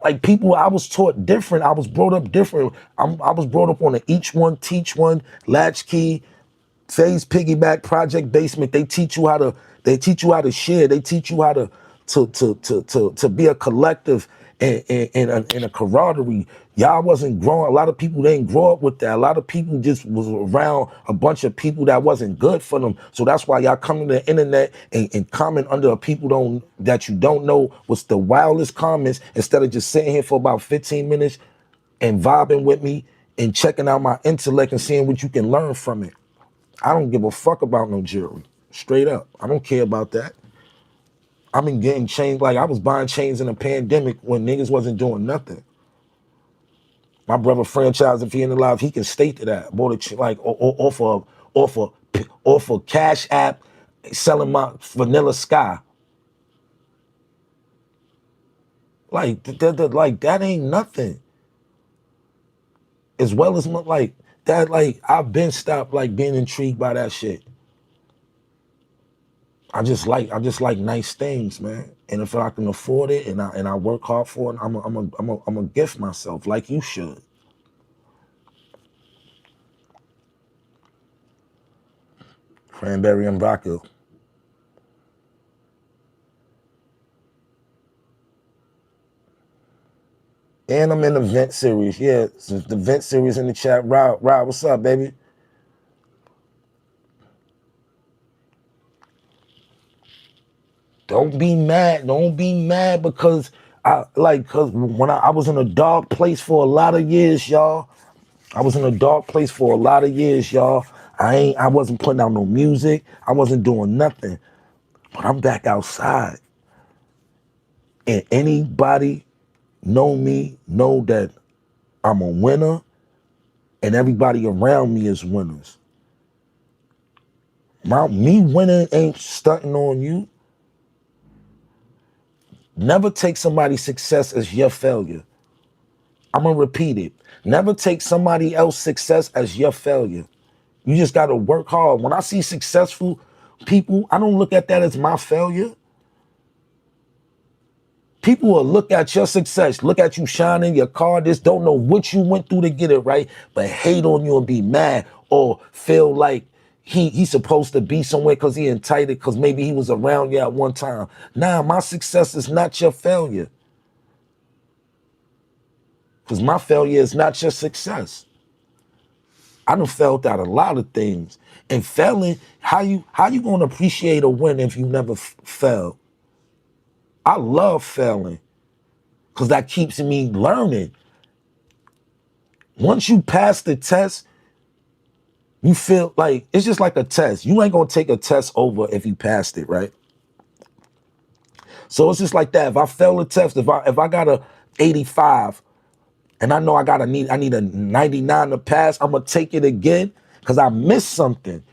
Like people, I was taught different. I was brought up different. I was brought up on the each one, teach one, latchkey, phase piggyback, project basement. They teach you how to. They teach you how to share. They teach you how to be a collective and a camaraderie. Y'all wasn't growing. A lot of people didn't grow up with that. A lot of people just was around a bunch of people that wasn't good for them. So that's why y'all come to the internet and comment under people that you don't know what's the wildest comments instead of just sitting here for about 15 minutes and vibing with me and checking out my intellect and seeing what you can learn from it. I don't give a fuck about no jewelry. Straight up. I don't care about that. I've been getting chains. Like I was buying chains in a pandemic when niggas wasn't doing nothing. My brother franchise, if he ain't alive, he can state to that. Bought a like off a Cash App, selling my Vanilla Sky. Like like that ain't nothing. As well as like that, like I've been stopped like being intrigued by that shit. I just like nice things, man. And if I can afford it and I work hard for it, I'm a gift myself like you should. Cranberry and vodka. And I'm in the vent series. Yeah, so the vent series in the chat. Rob, what's up, baby? Don't be mad. Don't be mad because cause when I was in a dark place for a lot of years, y'all. I was in a dark place for a lot of years, y'all. I wasn't putting out no music. I wasn't doing nothing. But I'm back outside. And anybody know me, know that I'm a winner, and everybody around me is winners. Me winning ain't stunting on you. Never take somebody's success as your failure. I'm gonna repeat it. Never take somebody else's success as your failure. You just gotta work hard. When I see successful people, I don't look at that as my failure. People will look at your success, look at you shining your car, just don't know what you went through to get it right, but hate on you and be mad or feel like he's supposed to be somewhere because he entitled, because maybe he was around you at one time. Nah, my success is not your failure. Because my failure is not your success. I done felt out a lot of things. And failing, how you gonna appreciate a win if you never failed? I love failing because that keeps me learning. Once you pass the test, you feel like it's just like a test. You ain't gonna take a test over if you passed it, right? So it's just like that. If I fail a test, if I got a 85 and I know I need a 99 to pass, I'm gonna take it again because I missed something.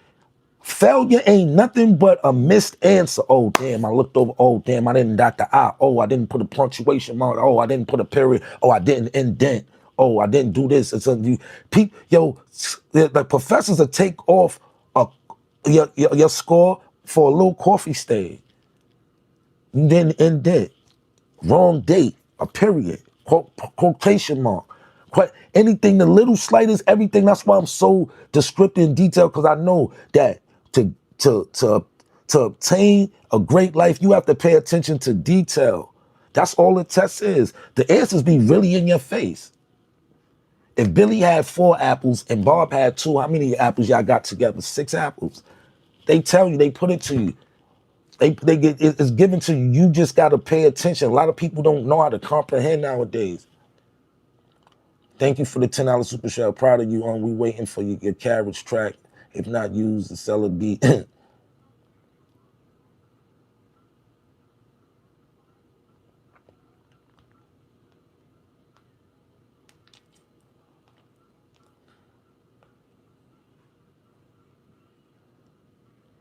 Failure ain't nothing but a missed answer. Oh damn, I looked over. Oh damn, I didn't dot the I. Oh, I didn't put a punctuation mark. Oh, I didn't put a period. Oh, I didn't indent. Oh, I didn't do this. It's a you, the professors will take off your score for a little coffee stain. You didn't indent. Wrong date, a period, quotation mark, anything, the little slightest, everything. That's why I'm so descriptive and detailed, because I know that to to to to obtain a great life, you have to pay attention to detail. That's all the test is. The answers be really in your face. If Billy had 4 apples and Bob had 2, how many apples y'all got together? 6 apples. They tell you, they put it to you. They get it's given to you. You just got to pay attention. A lot of people don't know how to comprehend nowadays. Thank you for the $10 super chat. Proud of you. We waiting for your carriage track. If not used, the seller be.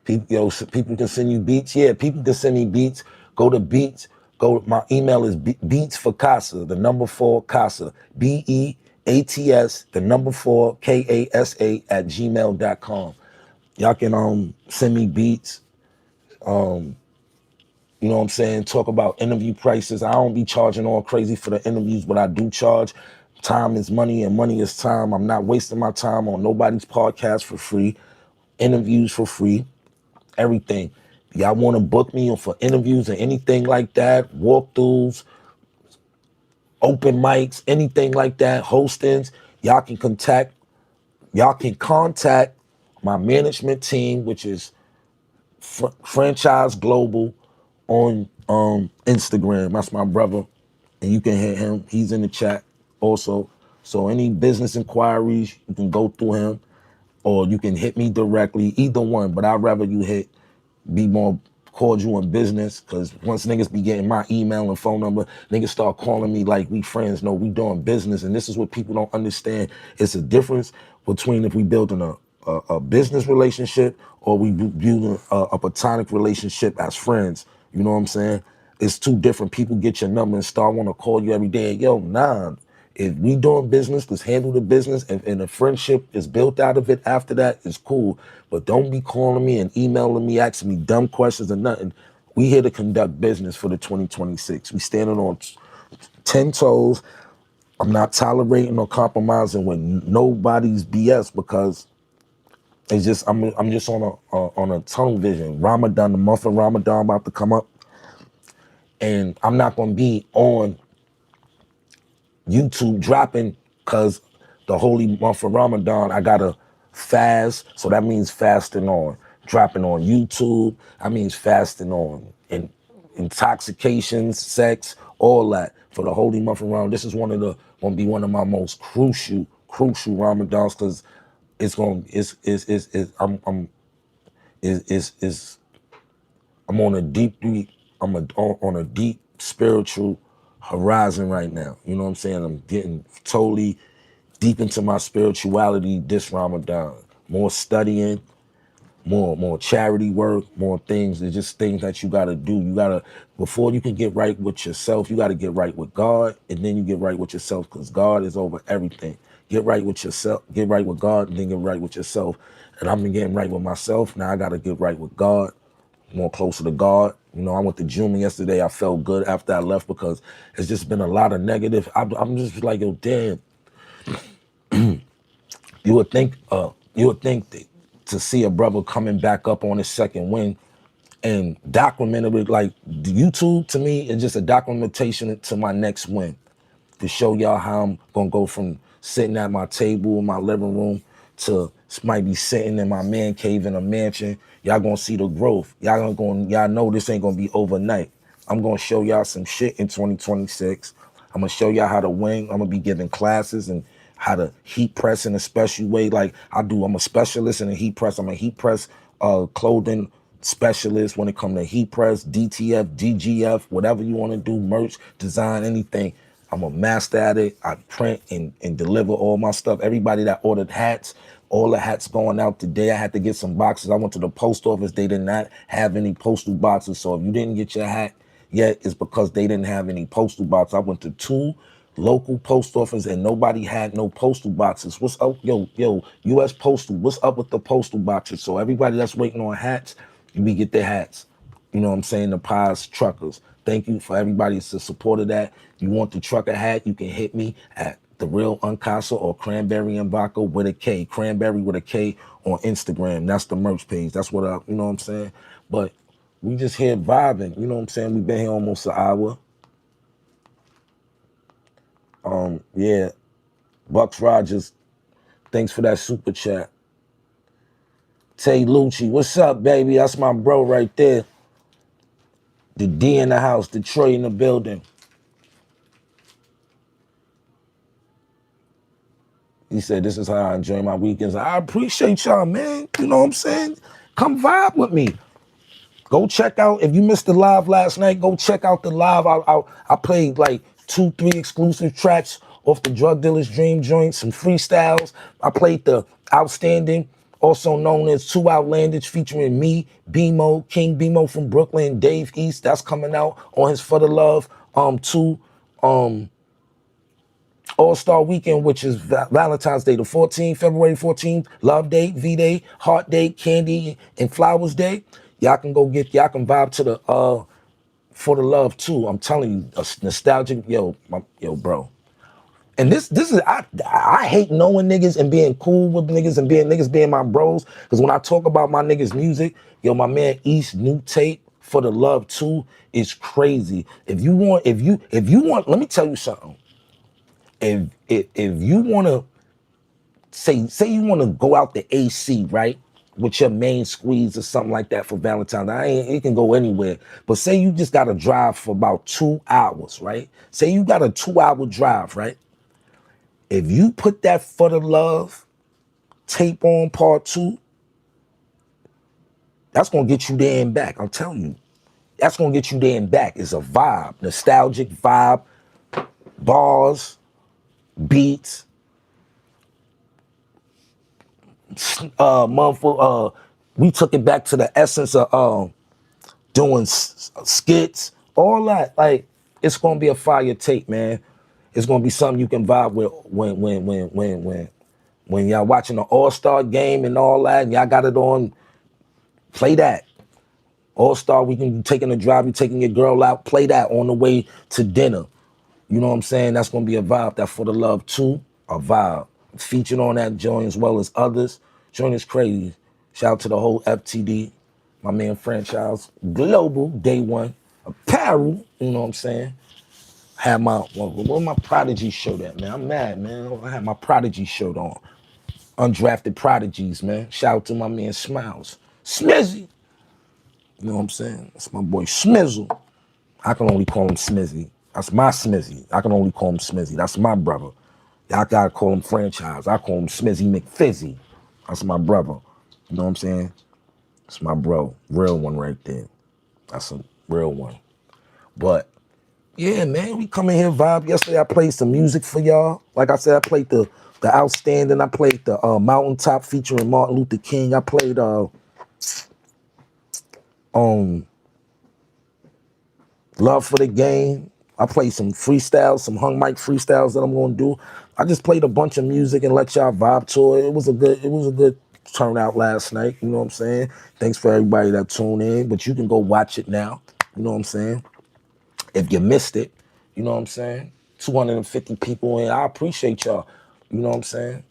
People can send you beats. Yeah, people can send me beats. Go to beats. My email is beats for Casa, the number 4 Casa, BEATS, the number 4 KASA at gmail.com. Y'all can send me beats. You know what I'm saying? Talk about interview prices. I don't be charging all crazy for the interviews, but I do charge. Time is money and money is time. I'm not wasting my time on nobody's podcast for free. Interviews for free. Everything. Y'all want to book me for interviews or anything like that, walkthroughs, open mics, anything like that, hostings, y'all can contact my management team, which is Franchise Global on Instagram. That's my brother. And you can hit him. He's in the chat also. So any business inquiries, you can go through him, or you can hit me directly, either one. But I'd rather you be more cordial in business, because once niggas be getting my email and phone number, niggas start calling me like we friends. No, we doing business. And this is what people don't understand. It's a difference between if we building a business relationship or we building a platonic relationship as friends. You know what I'm saying? It's two different. People get your number and start want to call you every day. Yo, nah. If we doing business, let's handle the business, and the friendship is built out of it after that, it's cool. But don't be calling me and emailing me, asking me dumb questions or nothing. We here to conduct business for the 2026. We standing on 10 toes. I'm not tolerating or compromising with nobody's BS, because it's just I'm just on a tunnel vision. Ramadan, the month of Ramadan about to come up, and I'm not gonna be on YouTube dropping, because the holy month of Ramadan, I gotta fast. So that means fasting on dropping on YouTube. That means fasting on intoxications, sex, all that for the holy month of Ramadan. This is gonna be one of my most crucial Ramadans, because it's gonna it's is I'm on a on a deep spiritual horizon right now. You know what I'm saying? I'm getting totally deep into my spirituality this Ramadan. More studying, more charity work, more things. It's just things that you gotta do. You gotta, before you can get right with yourself, you gotta get right with God, and then you get right with yourself, because God is over everything. Get right with yourself, get right with God, and then get right with yourself. And I've been getting right with myself. Now I gotta get right with God, more closer to God. You know, I went to Juma yesterday. I felt good after I left, because it's just been a lot of negative. I'm just like, yo, damn. You would think that to see a brother coming back up on his second win and documented it. Like YouTube to me is just a documentation to my next win, to show y'all how I'm gonna go from sitting at my table in my living room to might be sitting in my man cave in a mansion. Y'all gonna see the growth. Y'all know this ain't gonna be overnight. I'm gonna show y'all some shit in 2026. I'm gonna show y'all how to win. I'm gonna be giving classes and how to heat press in a special way. Like I do, I'm a specialist in the heat press. I'm a heat press clothing specialist when it comes to heat press, DTF, DGF, whatever you want to do, merch, design, anything. I'm a master at it. I print and deliver all my stuff. Everybody that ordered hats, all the hats going out today. I had to get some boxes. I went to the post office. They did not have any postal boxes. So if you didn't get your hat yet, it's because they didn't have any postal boxes. I went to 2 local post offices and nobody had no postal boxes. What's up? Yo, US Postal, what's up with the postal boxes? So everybody that's waiting on hats, we get their hats. You know what I'm saying? The Pies Truckers. Thank you for everybody that's supported that. You want the trucker hat, you can hit me at The Real Uncasa or Cranberry and Vodka with a K. Cranberry with a K on Instagram. That's the merch page. That's what you know what I'm saying? But we just here vibing. You know what I'm saying? We've been here almost an hour. Yeah. Bucks Rogers, thanks for that super chat. Tay Lucci, what's up, baby? That's my bro right there. The D in the house, Detroit in the building. He said, this is how I enjoy my weekends. I appreciate y'all, man. You know what I'm saying? Come vibe with me. Go check out, if you missed the live last night, go check out the live. I played like 2, 3 exclusive tracks off the Drug Dealer's Dream joint, some freestyles. I played the Outstanding, also known as Too Outlandish, featuring me, BMO, King BMO from Brooklyn, Dave East. That's coming out on his For the Love 2 All-Star Weekend, which is Valentine's Day, the 14th, February 14th, Love Day, V-Day, Heart Day, Candy, and Flowers Day. Y'all can y'all can vibe to the For the Love too. I'm telling you, a nostalgic, yo, bro. And this is I hate knowing niggas and being cool with niggas and niggas being my bros. Cause when I talk about my niggas music, yo, my man East new tape For the Love 2 is crazy. If you want, let me tell you something. If you want to say you want to go out the AC, right, with your main squeeze or something like that for Valentine's, it can go anywhere. But say you just got to drive for about 2 hours, right? Say you got a 2-hour drive, right? If you put that For the Love tape on part 2, that's gonna get you there and back. I'm telling you, that's gonna get you there and back. It's a vibe, nostalgic vibe, bars, beats, we took it back to the essence of doing skits, all that. Like, it's gonna be a fire tape, man. It's gonna be something you can vibe with when y'all watching the All-Star game and all that, and y'all got it on. Play that. All-Star, we can be taking a drive, you taking your girl out, play that on the way to dinner. You know what I'm saying? That's gonna be a vibe. That For the Love 2, a vibe. Featured on that joint as well as others. Joint is crazy. Shout out to the whole FTD, my man Franchise Global, day one. Apparel, you know what I'm saying? Had where my Prodigy shirt at, man? I'm mad, man. I had my Prodigy shirt on. Undrafted Prodigies, man. Shout out to my man Smiles. Smizzy. You know what I'm saying? That's my boy Smizzle. I can only call him Smizzy. That's my Smizzy. I can only call him Smizzy. That's my brother. Y'all gotta call him Franchise. I call him Smizzy McFizzy. That's my brother. You know what I'm saying? It's my bro. Real one right there. That's a real one. But yeah, man, we come in here vibe. Yesterday I played some music for y'all. Like I said, I played the Outstanding. I played the Mountaintop featuring Martin Luther King. I played Love for the Game. I played some freestyles, some hung mic freestyles that I'm gonna do. I just played a bunch of music and let y'all vibe to it. It was a good turnout last night. You know what I'm saying? Thanks for everybody that tuned in. But you can go watch it now. You know what I'm saying? If you missed it, you know what I'm saying? 250 people in. I appreciate y'all. You know what I'm saying?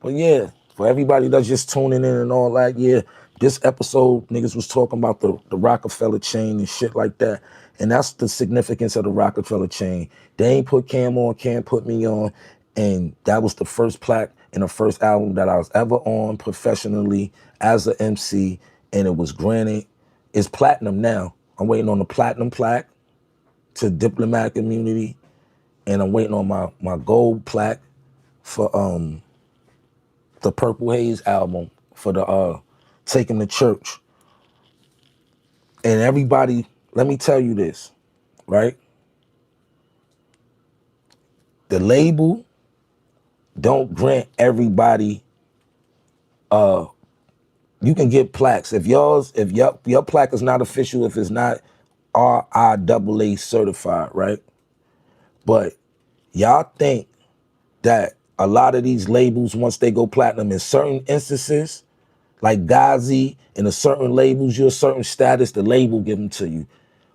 But yeah, for everybody that's just tuning in and all that, yeah, this episode, niggas was talking about the Rockefeller chain and shit like that. And that's the significance of the Rockefeller chain. They ain't put Cam on, Cam put me on. And that was the first plaque and the first album that I was ever on professionally as an MC. And it was granted. It's platinum now. I'm waiting on the platinum plaque to diplomatic immunity. And I'm waiting on my gold plaque for the Purple Haze album for the Take Him to Church. And everybody, let me tell you this, right? The label don't grant everybody you can get plaques. If your plaque is not official, if it's not RIAA certified, right? But y'all think that a lot of these labels, once they go platinum in certain instances, like Ghazi, in a certain labels, you're a certain status, the label give them to you.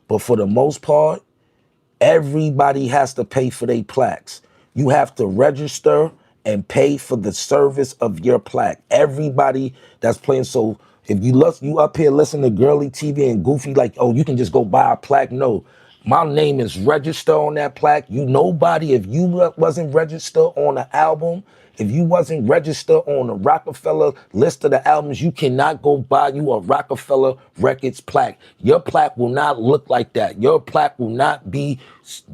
But for the most part, everybody has to pay for their plaques. You have to register and pay for the service of your plaque. Everybody that's playing. So if you up here listen to girly TV and goofy, like, oh, you can just go buy a plaque. No, my name is registered on that plaque. Nobody, if you wasn't registered on an album, if you wasn't registered on the Rockefeller list of the albums, you cannot go buy you a Rockefeller Records plaque. Your plaque will not look like that. Your plaque will not be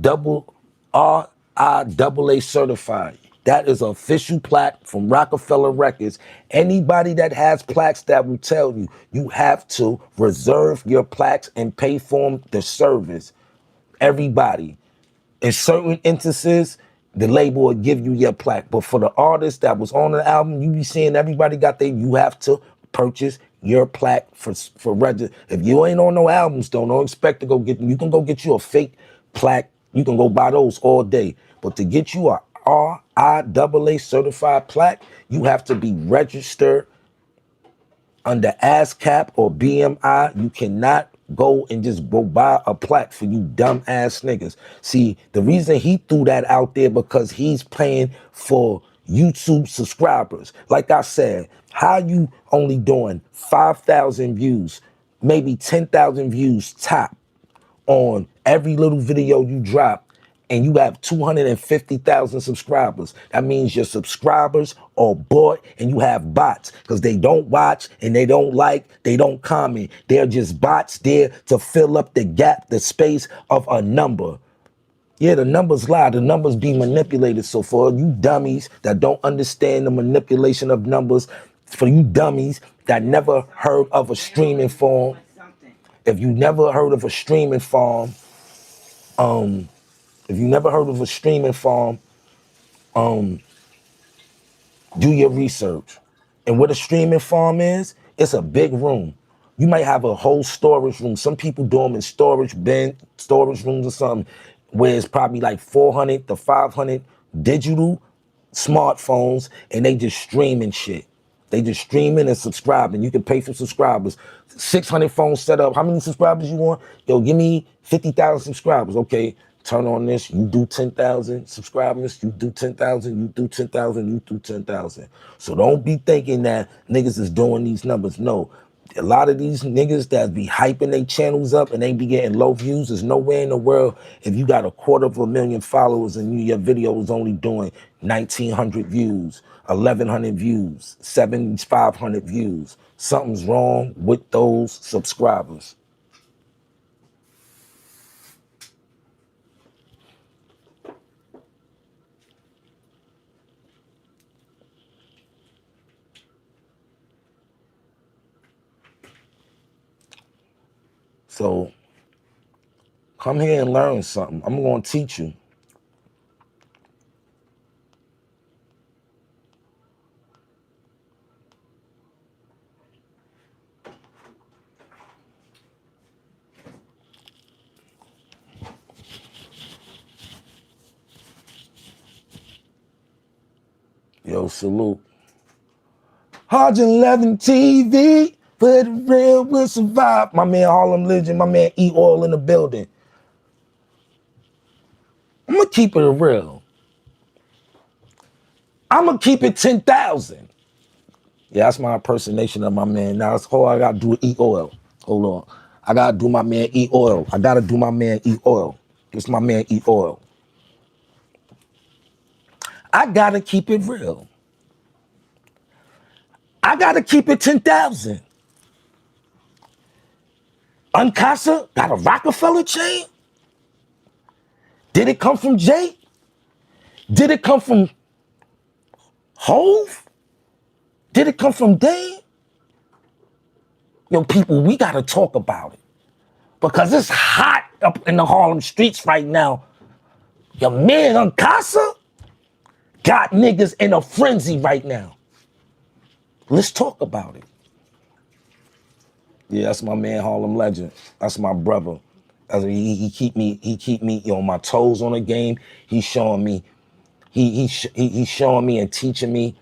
double RIAA certified. That is an official plaque from Rockefeller Records. Anybody that has plaques that will tell you, you have to reserve your plaques and pay for them the service. Everybody. In certain instances, the label will give you your plaque. But for the artist that was on the album, you be seeing everybody got you have to purchase your plaque for register. If you ain't on no albums, don't expect to go get, you can go get you a fake plaque. You can go buy those all day. But to get you a RIAA certified plaque, you have to be registered under ASCAP or BMI. You cannot go and just go buy a plaque for you dumb ass niggas. See, the reason he threw that out there because he's paying for YouTube subscribers. Like I said, how you only doing 5,000 views, maybe 10,000 views top on every little video you drop, and you have 250,000 subscribers. That means your subscribers are bought and you have bots because they don't watch and they don't like, they don't comment. They're just bots there to fill up the gap, the space of a number. Yeah, the numbers lie. The numbers be manipulated. So for you dummies that don't understand the manipulation of numbers, for you dummies that never heard of a streaming form, if you never heard of a streaming farm, if you never heard of a streaming farm, do your research. And what a streaming farm is, it's a big room. You might have a whole storage room. Some people do them in storage rooms or something, where it's probably like 400 to 500 digital smartphones, and they just streaming shit. They just streaming and subscribing. You can pay for subscribers. 600 phones set up. How many subscribers you want? Yo, give me 50,000 subscribers. Okay, turn on this. You do 10,000 subscribers. You do 10,000. You do 10,000. You do 10,000. So don't be thinking that niggas is doing these numbers. No. A lot of these niggas that be hyping their channels up and they be getting low views, there's nowhere in the world if you got 250,000 followers and your video is only doing 1,900 views, 1,100 views, 7,500 views. Something's wrong with those subscribers. So come here and learn something. I'm going to teach you. Yo, salute. 111 TV, but the real will survive. My man Harlem Legend, my man E Oil in the building. I'm gonna keep it real. I'ma keep it 10,000. Yeah, that's my impersonation of my man. Now that's all I gotta do is eat oil. Hold on. I gotta do my man eat oil. I gotta do my man eat oil. This my man eat oil. I gotta keep it real. I gotta keep it 10,000. Uncasa got a Rocafella chain? Did it come from Jay? Did it come from Hove? Did it come from Dane? Yo, people, we gotta talk about it. Because it's hot up in the Harlem streets right now. Your man Uncasa got niggas in a frenzy right now. Let's talk about it. Yeah, that's my man Harlem Legend. That's my brother. He keep me on my toes on the game. He's showing me, he's showing me and teaching me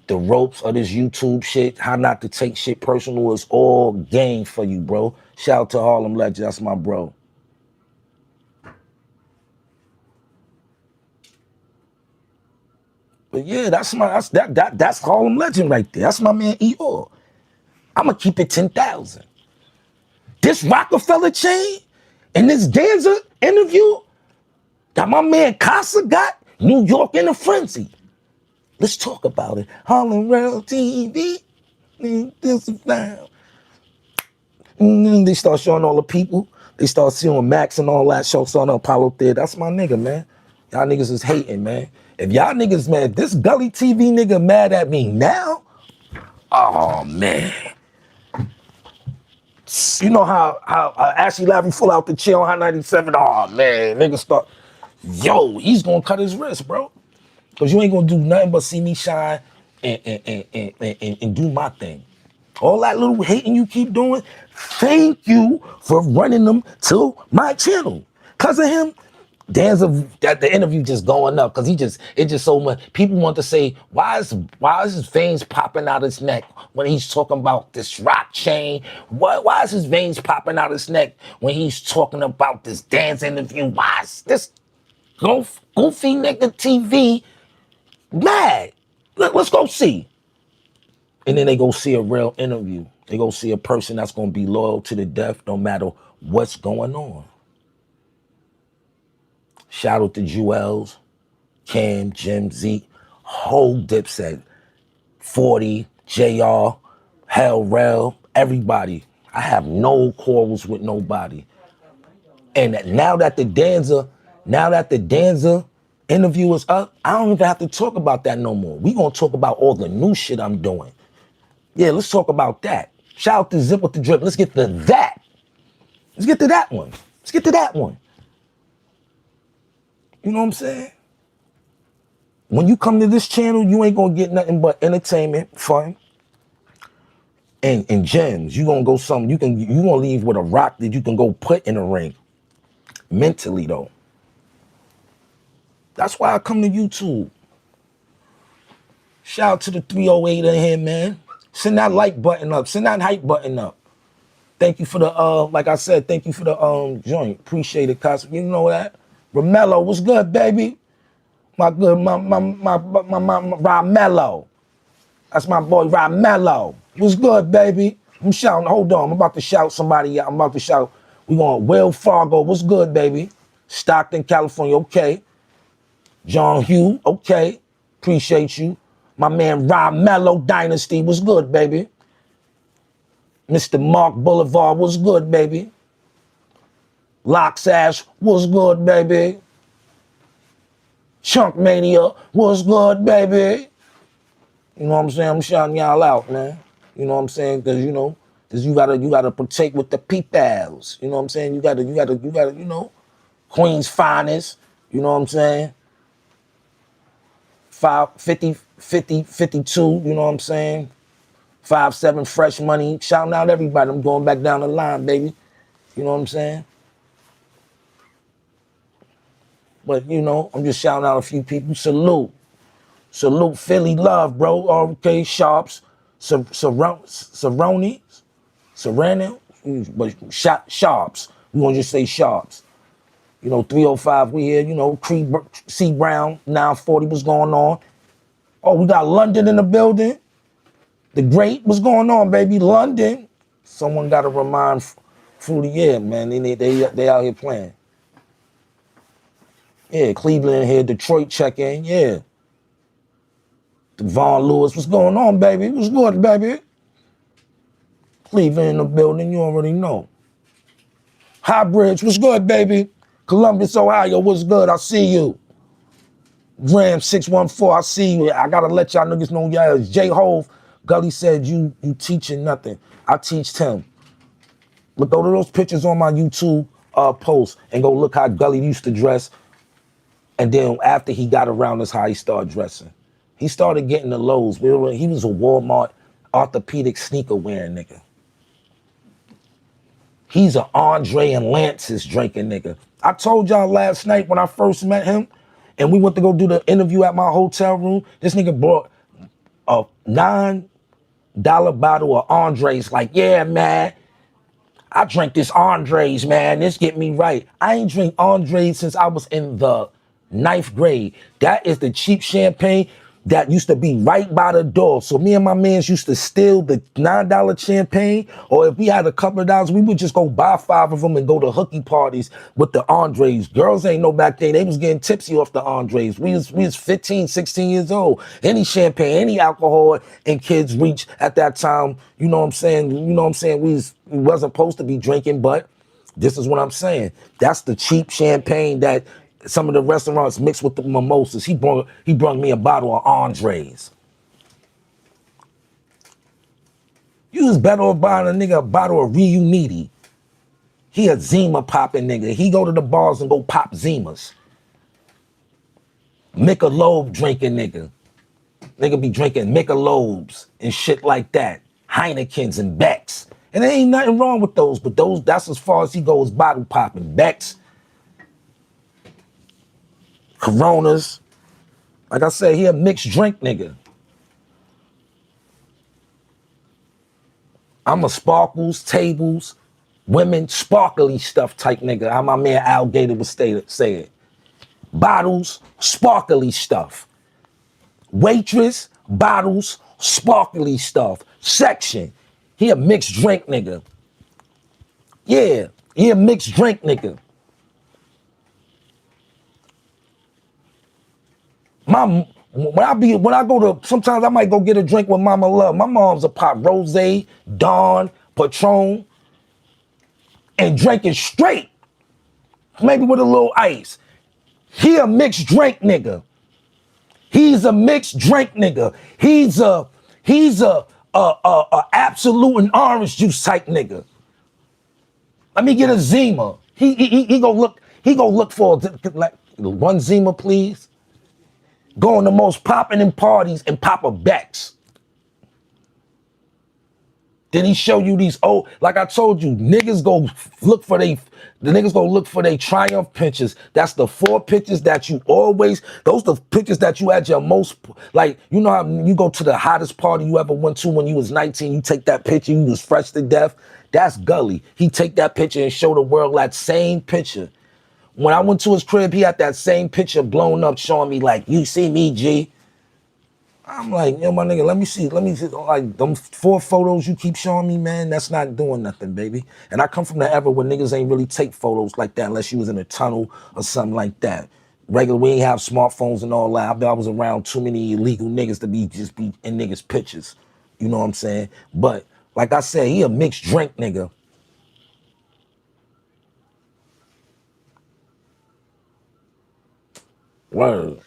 the ropes of this YouTube shit, how not to take shit personal. Is all game for you, bro. Shout out to Harlem Legend. That's my bro. But yeah, that's Harlem Legend right there. That's my man Eeyore. I'ma keep it 10,000. This Rockefeller chain and this Danza interview that my man Casa got New York in a frenzy. Let's talk about it. Harlem World TV. This is now. They start showing all the people. They start seeing Max and all that show on Apollo Theater. That's my nigga, man. Y'all niggas is hating, man. If y'all niggas mad, this Gully TV nigga mad at me now? Oh, man. You know how Ashley Larry full out the chair on High 97? Oh, man. Niggas start, yo, he's gonna cut his wrist, bro. Because you ain't gonna do nothing but see me shine and do my thing. All that little hating you keep doing, thank you for running them to my channel. Cause of him, that the interview just going up. Cause it's just so much. People want to say, why is his veins popping out his neck when he's talking about this rock chain? Why is his veins popping out his neck when he's talking about this dance interview? Why is this goofy nigga TV mad? Let's go see. And then they go see a real interview. They go see a person that's gonna be loyal to the death no matter what's going on. Shout out to Jewels, Cam, Jim, Zeke, whole Dipset, 40, JR, Hell Rel, everybody. I have no quarrels with nobody. And now that the Danza interview is up, I don't even have to talk about that no more. We gonna talk about all the new shit I'm doing. Yeah, let's talk about that. Shout out to Zip with the Drip. Let's get to that. Let's get to that one. Let's get to that one. You know what I'm saying? When you come to this channel, you ain't gonna get nothing but entertainment, fun, and gems. You gonna go something. You gonna leave with a rock that you can go put in a ring. Mentally though. That's why I come to YouTube. Shout out to the 308 in here, man. Send that like button up. Send that hype button up. Thank you for the like I said, thank you for the joint. Appreciate it, cuz you know that. Romello, what's good, baby? My Romello. That's my boy Romello. What's good, baby? I'm shouting, hold on, I'm about to shout somebody out. I'm about to shout. We going Will Fargo, what's good, baby? Stockton, California, okay. John Hugh, okay. Appreciate you. My man Romello Dynasty, what's good, baby? Mr. Mark Boulevard, what's good, baby? Locks Ash, what's good, baby? Chunk Mania, what's good, baby? You know what I'm saying? I'm shouting y'all out, man. You know what I'm saying? Cause you gotta partake with the peoples. You know what I'm saying? You gotta, Queen's finest. You know what I'm saying? 52, you know what I'm saying? 5'7" fresh money. Shouting out everybody. I'm going back down the line, baby. You know what I'm saying? But I'm just shouting out a few people. Salute. Salute Philly love, bro. Okay, Sharps. Serrano. But Sharps. We gonna just say Sharps. 305, we here, Creed C Brown, 940, what's going on? Oh, we got London in the building. The great, what's going on, baby? London. Someone got to remind Fruity, yeah, man. They out here playing. Yeah, Cleveland here, Detroit check in. Yeah. Devon Lewis, what's going on, baby? What's good, baby? Cleveland in the building, you already know. High Bridge, what's good, baby? Columbus, Ohio, what's good? I see you. Ram 614, I see you. I gotta let y'all niggas know y'all. J Hove, Gully said you teaching nothing. I teach him. But go to those pictures on my YouTube post and go look how Gully used to dress. And then after he got around, that's how he started dressing. He started getting the lows. He was a Walmart orthopedic sneaker wearing nigga. He's an Andre and Lance's drinking nigga. I told y'all last night when I first met him and we went to go do the interview at my hotel room, this nigga brought a $9 bottle of Andres. Like, yeah, man, I drank this Andres, man. This get me right. I ain't drink Andres since I was in the 9th grade. That is the cheap champagne that used to be right by the door. So me and my mans used to steal the $9 champagne, or if we had a couple of dollars, we would just go buy 5 of them and go to hooky parties with the Andres. Girls ain't know back then. They was getting tipsy off the Andres. We was 15, 16 years old. Any champagne, any alcohol and kids reach at that time, you know what I'm saying? You know what I'm saying? We wasn't supposed to be drinking, but this is what I'm saying. That's the cheap champagne that some of the restaurants mix with the mimosas. He brought me a bottle of Andres. You was better off buying a nigga a bottle of Reuniti. He a Zima popping nigga. He go to the bars and go pop Zimas. Michelob drinking nigga. Nigga be drinking Michelobs and shit like that. Heinekens and Becks. And there ain't nothing wrong with those, but that's as far as he goes bottle popping. Becks, Coronas. Like I said, he a mixed drink nigga. I'm a sparkles, tables, women, sparkly stuff type nigga. How my man Alligator would say it. Bottles, sparkly stuff. Waitress, bottles, sparkly stuff. Section. He a mixed drink nigga. Yeah, he a mixed drink nigga. When I go to, sometimes I might go get a drink with Mama Love. My mom's a pop Rosé, Dawn, Patron, and drinking straight. Maybe with a little ice. He a mixed drink nigga. He's a mixed drink nigga. He's a absolute and orange juice type nigga. Let me get a Zima. He go look for like one Zima, please. Go on the most popping in parties and pop a Becks. Then he show you these old, like I told you, niggas go look for they Triumph pictures. That's the 4 pictures that you always, those the pictures that you had your most, like, you know how you go to the hottest party you ever went to when you was 19, you take that picture, you was fresh to death. That's Gully. He take that picture and show the world that same picture. When I went to his crib, he had that same picture blown up showing me like, you see me, G? I'm like, yo, my nigga, let me see. Like, them 4 photos you keep showing me, man, that's not doing nothing, baby. And I come from the era where niggas ain't really take photos like that unless you was in a tunnel or something like that. Regular, we ain't have smartphones and all that. I was around too many illegal niggas to be in niggas' pictures. You know what I'm saying? But, like I said, he a mixed drink nigga. Word.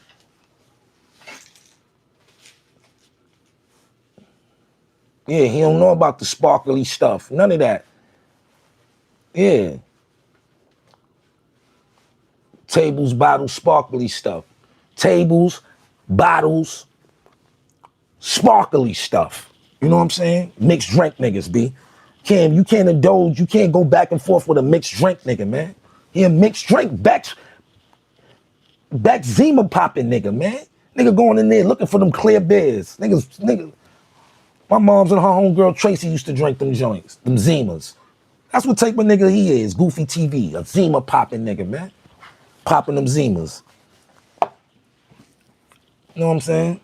Yeah, he don't know about the sparkly stuff. None of that. Yeah. Tables, bottles, sparkly stuff. Tables, bottles, sparkly stuff. You know what I'm saying? Mixed drink niggas, B. You can't indulge, you can't go back and forth with a mixed drink nigga, man. He a mixed drink, back Zima popping nigga, man. Nigga going in there looking for them clear beers. Nigga. My mom's and her homegirl Tracy used to drink them joints, them Zimas. That's what type of nigga he is, Goofy TV, a Zima popping nigga, man. Popping them Zimas. You know what I'm saying?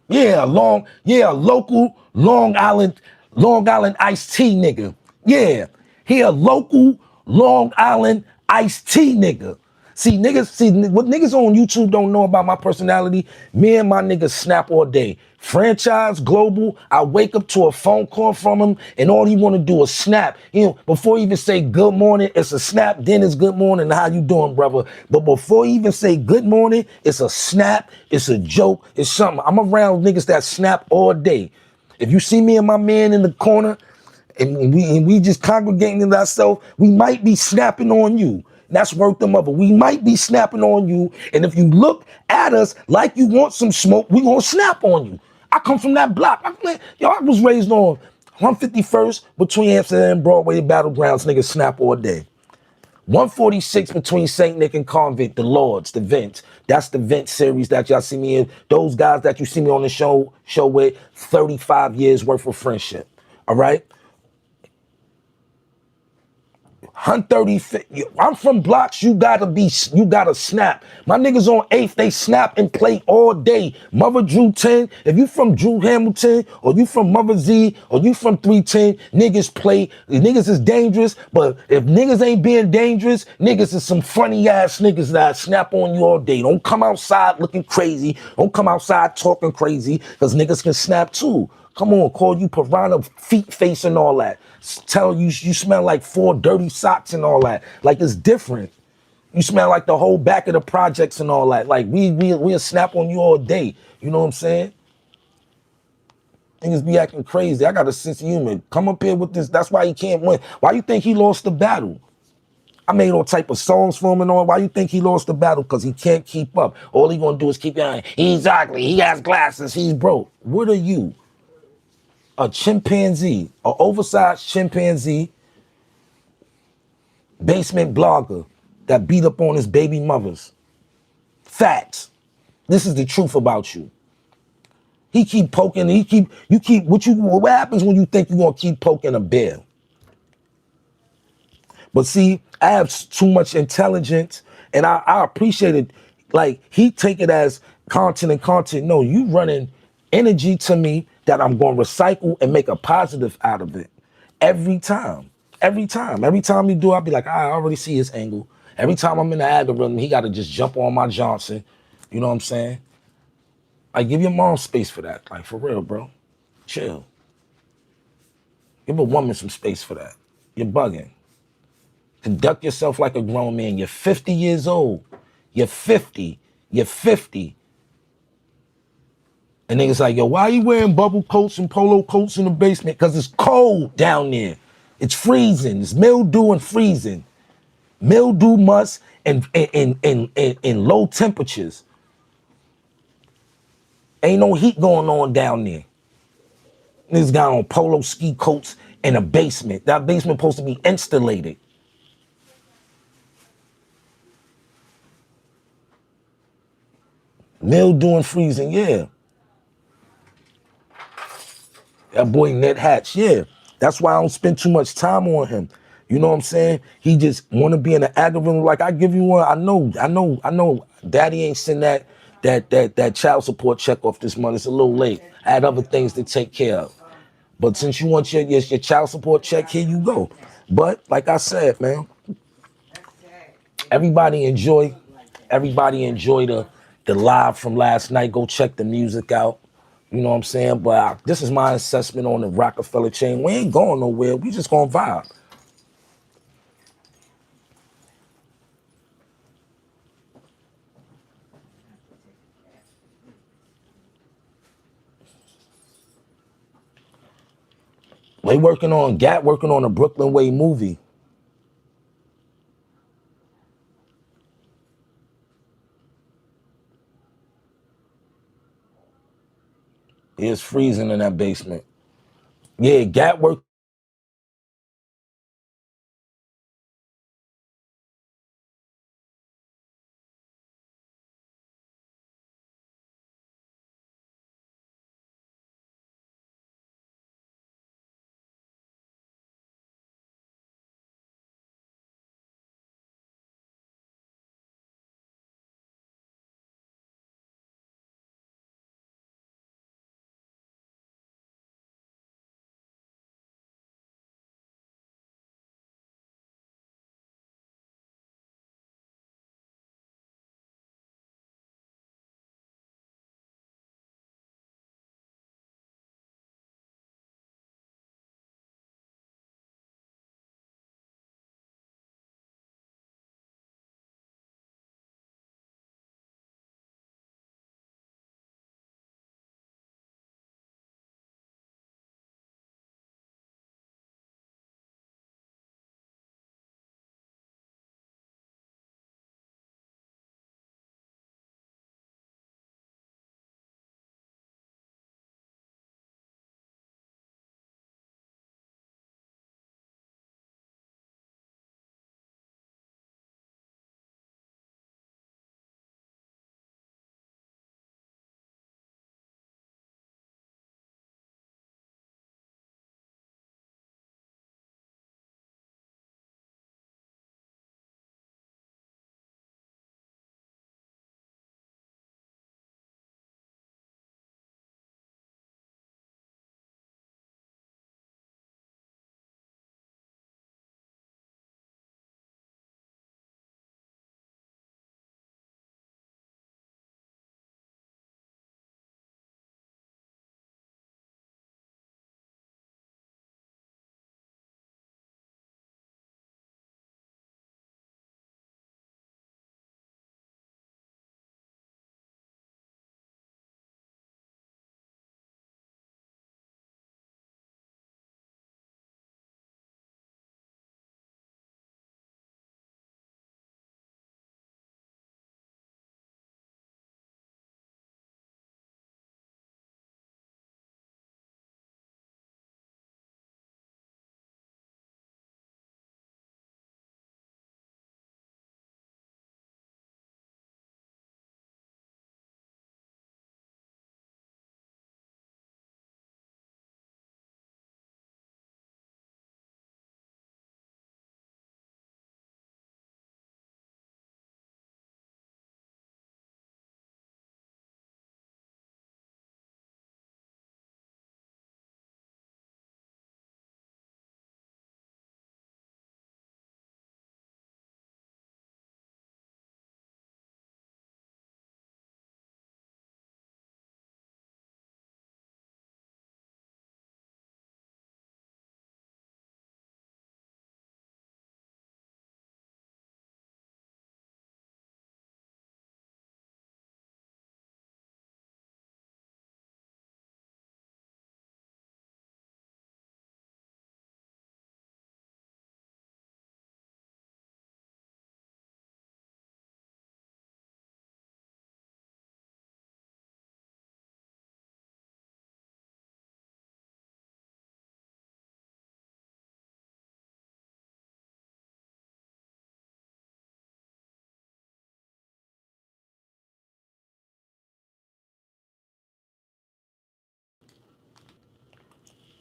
Local Long Island iced tea nigga. Yeah, he a local Long Island iced tea nigga. See what niggas on YouTube don't know about my personality. Me and my niggas snap all day. Franchise global. I wake up to a phone call from him, and all he want to do is snap. You know, before he even say good morning, it's a snap. Then it's good morning. How you doing, brother? But before he even say good morning, it's a snap. It's a joke. It's something. I'm around niggas that snap all day. If you see me and my man in the corner, and we just congregating ourselves, we might be snapping on you. That's worth the mother. We might be snapping on you. And if you look at us like you want some smoke, we gonna snap on you. I come from that block. I was raised on 151st between Amsterdam and Broadway battlegrounds. Niggas snap all day. 146 between St. Nick and Convict, the Lords, the Vents. That's the Vent series that y'all see me in. Those guys that you see me on the show with, 35 years worth of friendship. All right? 130. I'm from blocks. You gotta snap. My niggas on 8th, they snap and play all day. Mother Drew 10. If you from Drew Hamilton, or you from Mother Z, or you from 310, niggas play. Niggas is dangerous, but if niggas ain't being dangerous, niggas is some funny ass niggas that snap on you all day. Don't come outside looking crazy. Don't come outside talking crazy, because niggas can snap too. Come on, call you piranha feet face and all that. Tell you smell like 4 dirty socks and all that. Like it's different. You smell like the whole back of the projects and all that. Like we'll snap on you all day. You know what I'm saying? Niggas be acting crazy. I got a sense of humor. Come up here with this. That's why he can't win. Why you think he lost the battle? I made all type of songs for him and all. Why you think he lost the battle? Because he can't keep up. All he gonna do is keep going. He's ugly. He has glasses. He's broke. What are you? A chimpanzee, an oversized chimpanzee, basement blogger that beat up on his baby mothers. Facts. This is the truth about you. He keep poking, what happens when you think you're gonna keep poking a bear? But see, I have too much intelligence, and I appreciate it. Like, he take it as content and content. No, you running energy to me that I'm going to recycle and make a positive out of it. Every time. Every time. Every time you do, I'll be like, I already see his angle. Every time I'm in the algorithm, he got to just jump on my Johnson. You know what I'm saying? Like, give your mom space for that. Like, for real, bro. Chill. Give a woman some space for that. You're bugging. Conduct yourself like a grown man. You're 50 years old. You're 50. You're 50. And niggas like, yo, why are you wearing bubble coats and polo coats in the basement? Because it's cold down there. It's freezing. It's mildew and freezing. Mildew, must, and low temperatures. Ain't no heat going on down there. Niggas got on polo ski coats in a basement. That basement supposed to be insulated. Mildew and freezing, yeah. That boy Ned Hatch, yeah. That's why I don't spend too much time on him. You know what I'm saying? He just want to be in the algorithm. Like, I give you one. I know. Daddy ain't send that child support check off this month. It's a little late. I had other things to take care of. But since you want your child support check, here you go. But like I said, man, everybody enjoy. Everybody enjoy the live from last night. Go check the music out. You know what I'm saying? But this is my assessment on the Rocafella chain. We ain't going nowhere. We just gonna vibe. They working on Gat working on a Brooklyn Way movie. It's freezing in that basement. Yeah, Gat work.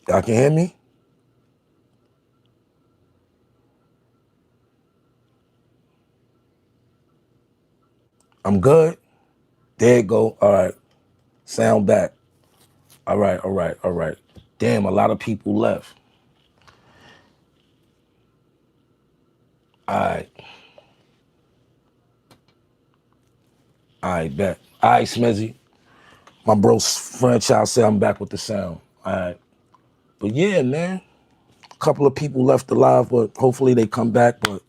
Y'all can hear me? I'm good. There it go. All right. Sound back. All right, all right, all right. Damn, a lot of people left. All right. All right, bet. All right, Smizzy. My bro franchise said I'm back with the sound. All right. But yeah, man. A couple of people left alive, but hopefully they come back. But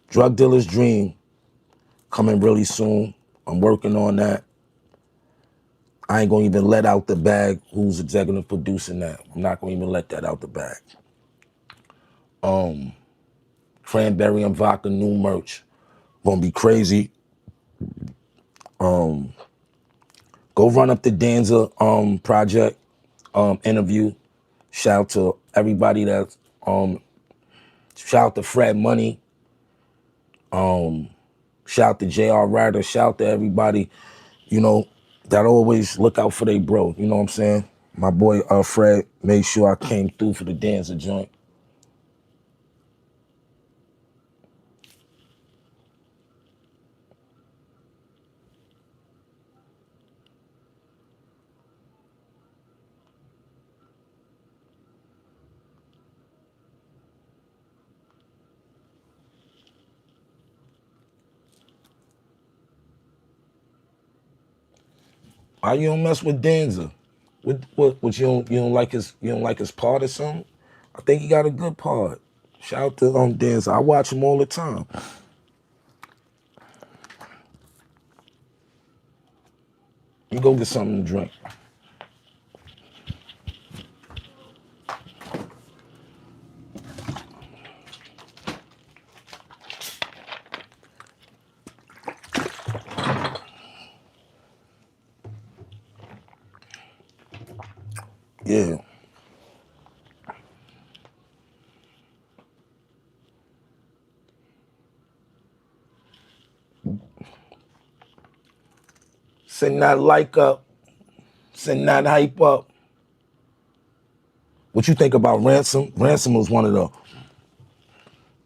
Drug Dealer's Dream coming really soon. I'm working on that. I ain't gonna even let out the bag who's executive producing that. I'm not gonna even let that out the bag. Cranberry and vodka new merch. Gonna be crazy. Go run up the Danza project interview. Shout out to everybody that's shout out to Fred Money. Shout out to JR Ryder. Shout out to everybody, you know, that always look out for they bro. You know what I'm saying? My boy Fred made sure I came through for the Danza joint. Why you don't mess with Danza? What you don't like his part or something? I think he got a good part. Shout out to Danza. I watch him all the time. You go get something to drink. Yeah. Send that like up. Send that hype up. What you think about Ransom? Ransom was one of the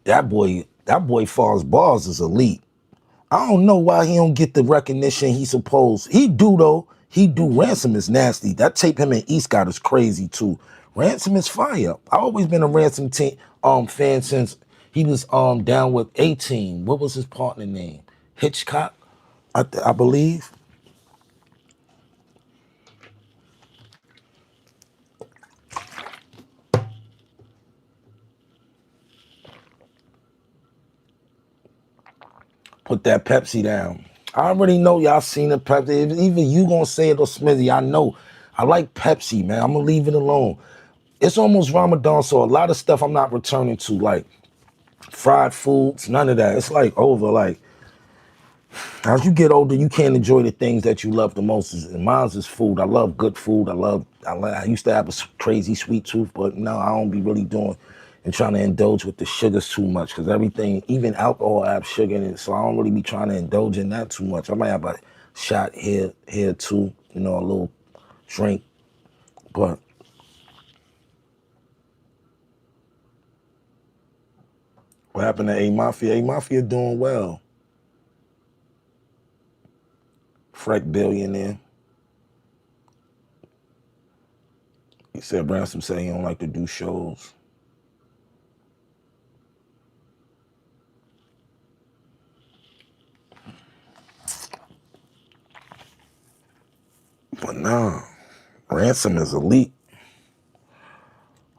that boy Falls Balls is elite. I don't know why he don't get the recognition he supposed. He do though. He do. Ransom is nasty. That tape him and East got is crazy too. Ransom is fire. I always been a Ransom team fan since he was down with 18. What was his partner name? Hitchcock, I believe. Put that Pepsi down. I already know y'all seen the Pepsi. If even you gonna say it or Smithy, I know. I like Pepsi, man. I'm gonna leave it alone. It's almost Ramadan, so a lot of stuff I'm not returning to, like fried foods, none of that. It's like over. Like as you get older, you can't enjoy the things that you love the most. And mine's is food. I love good food. I used to have a crazy sweet tooth, but now I don't be really doing and trying to indulge with the sugars too much because everything, even alcohol, have sugar in it. So I don't really be trying to indulge in that too much. I might have a shot here too, a little drink. But what happened to A Mafia? A Mafia doing well. Freck billionaire. He said Branson said he don't like to do shows. But nah, Ransom is elite.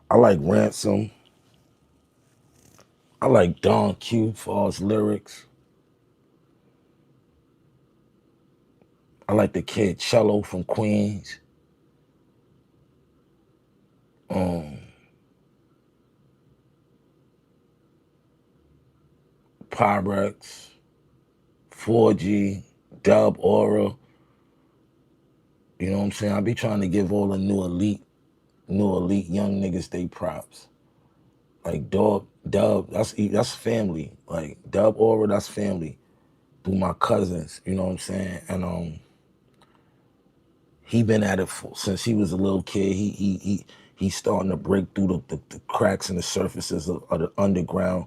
I like Ransom. I like Don Q for his lyrics. I like the kid Cello from Queens. Um, Pyrex, 4G, Dub Aura. You know what I'm saying? I be trying to give all the new elite young niggas they props. Like Dub, that's family. Like Dub Aura, that's family. Through my cousins, you know what I'm saying? And he been at it since he was a little kid. He's starting to break through the cracks and the surfaces of the underground,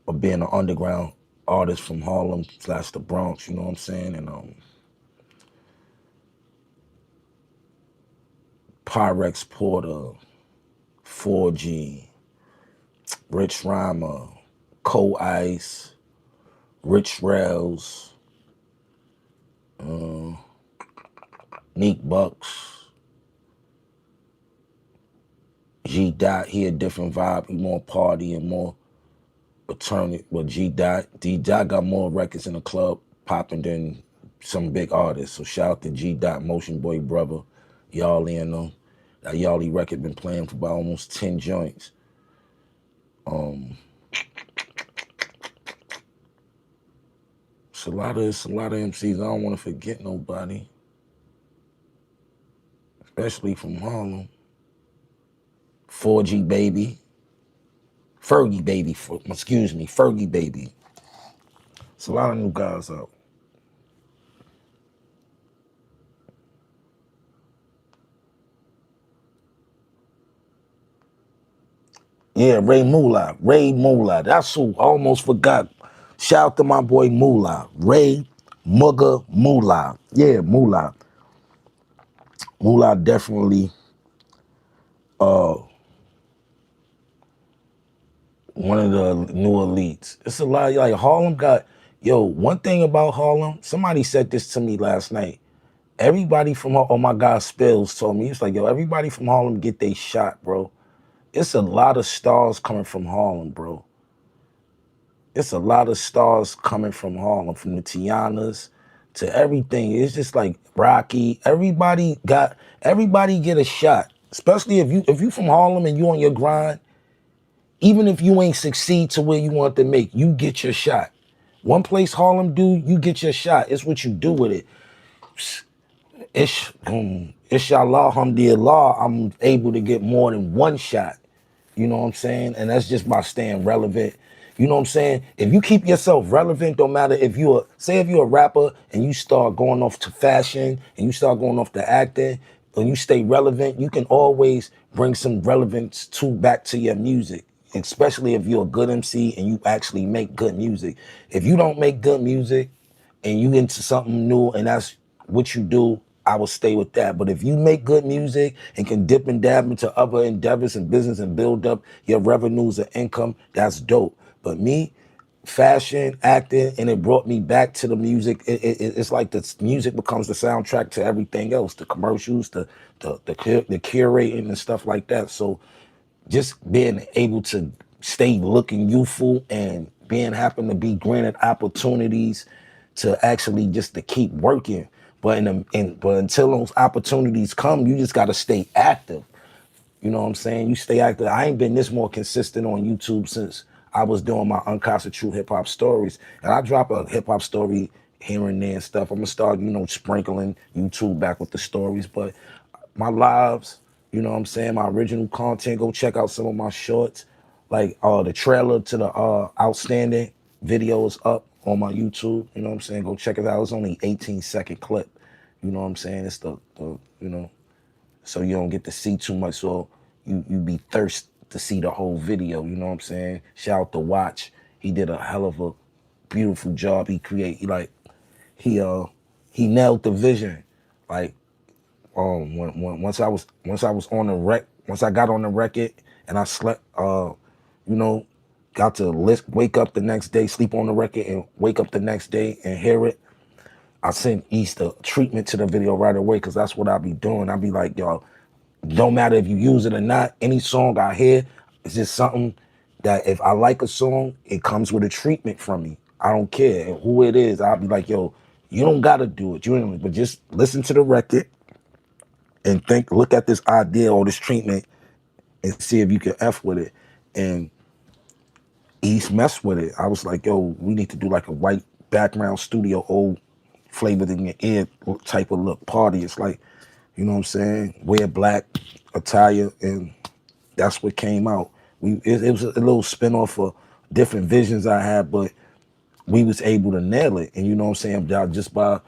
of being an underground artist from Harlem slash the Bronx. You know what I'm saying? And Pyrex Porter, 4G, Rich Rhymer, Co Ice, Rich Rails, Neek Bucks, G Dot. He a different vibe. He more party and more attorney. Well, G Dot, D Dot got more records in the club popping than some big artists. So shout out to G Dot, Motion Boy Brother, Yall and them. That Yally record been playing for about almost 10 joints. It's a lot of MCs. I don't want to forget nobody, especially from Harlem. 4G baby, Fergie baby. Excuse me, Fergie baby. It's a lot of new guys out. Yeah, Ray Moolah. Ray Moolah. That's who I almost forgot. Shout out to my boy Moolah. Ray Mugga Moolah. Yeah, Moolah. Moolah definitely one of the new elites. It's a lot like Harlem got one thing about Harlem, somebody said this to me last night. Everybody from my guy Spills told me, he's like, everybody from Harlem get they shot, bro. It's a lot of stars coming from Harlem, bro. It's a lot of stars coming from Harlem, from the Tianas to everything. It's just like Rocky. Everybody get a shot. Especially if you from Harlem and you on your grind, even if you ain't succeed to where you want to make, you get your shot. One place Harlem do, you get your shot. It's what you do with it. Inshallah, alhamdulillah, I'm able to get more than one shot. You know what I'm saying? And that's just by staying relevant. You know what I'm saying? If you keep yourself relevant, don't matter if if you're a rapper and you start going off to fashion and you start going off to acting, and you stay relevant, you can always bring some relevance back to your music, especially if you're a good MC and you actually make good music. If you don't make good music and you into something new and that's what you do, I will stay with that. But if you make good music and can dip and dab into other endeavors and business and build up your revenues and income, that's dope. But me, fashion, acting, and it brought me back to the music. It's like the music becomes the soundtrack to everything else, the commercials, the curating and stuff like that. So just being able to stay looking youthful and being happen to be granted opportunities to actually just to keep working. But until those opportunities come, you just gotta stay active. You know what I'm saying? You stay active. I ain't been this more consistent on YouTube since I was doing my Unconstituted Hip Hop Stories. And I drop a hip hop story here and there and stuff. I'm gonna start, sprinkling YouTube back with the stories. But my lives, you know what I'm saying, my original content, go check out some of my shorts. Like the trailer to the Outstanding video is up on my YouTube. You know what I'm saying? Go check it out. It's only 18-second clip. You know what I'm saying? It's so you don't get to see too much. So you be thirst to see the whole video. You know what I'm saying? Shout out to Watch. He did a hell of a beautiful job. He nailed the vision. Like once I was on the once I got on the record and I slept, you know, got to wake up the next day, sleep on the record, and wake up the next day and hear it. I sent East a treatment to the video right away because that's what I be doing. I be like, y'all, don't matter if you use it or not. Any song I hear, it's just something that if I like a song, it comes with a treatment from me. I don't care who it is. I'll be like, yo, you don't gotta do it. But just listen to the record and look at this idea or this treatment and see if you can F with it. And East messed with it. I was like, yo, we need to do like a white background studio, old flavored in your ear type of look party. It's like, you know what I'm saying? Wear black attire, and that's what came out. It was a little spinoff of different visions I had, but we was able to nail it. And you know what I'm saying? Just by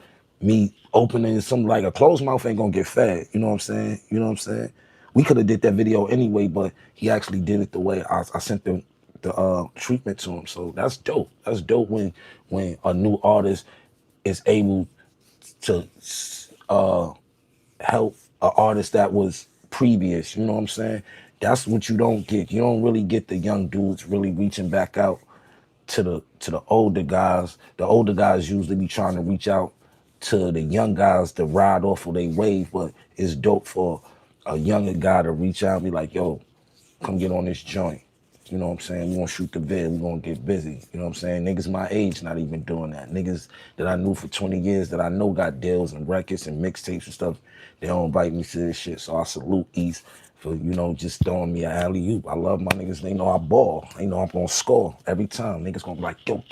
Me opening some like a closed mouth ain't gonna get fed. You know what I'm saying? You know what I'm saying? We could have did that video anyway, but he actually did it the way I sent the treatment to him. So that's dope. That's dope when a new artist is able to help an artist that was previous. You know what I'm saying? That's what you don't get. You don't really get the young dudes really reaching back out to the older guys. The older guys usually be trying to reach out to the young guys to ride off of their wave, but it's dope for a younger guy to reach out and be like, yo, come get on this joint. You know what I'm saying? We gonna shoot the vid, we gonna get busy. You know what I'm saying? Niggas my age not even doing that. Niggas that I knew for 20 years that I know got deals and records and mixtapes and stuff, they don't invite me to this shit. So I salute East for, just throwing me an alley-oop. I love my niggas. They know I ball. They know I'm gonna score every time. Niggas gonna be like, yo.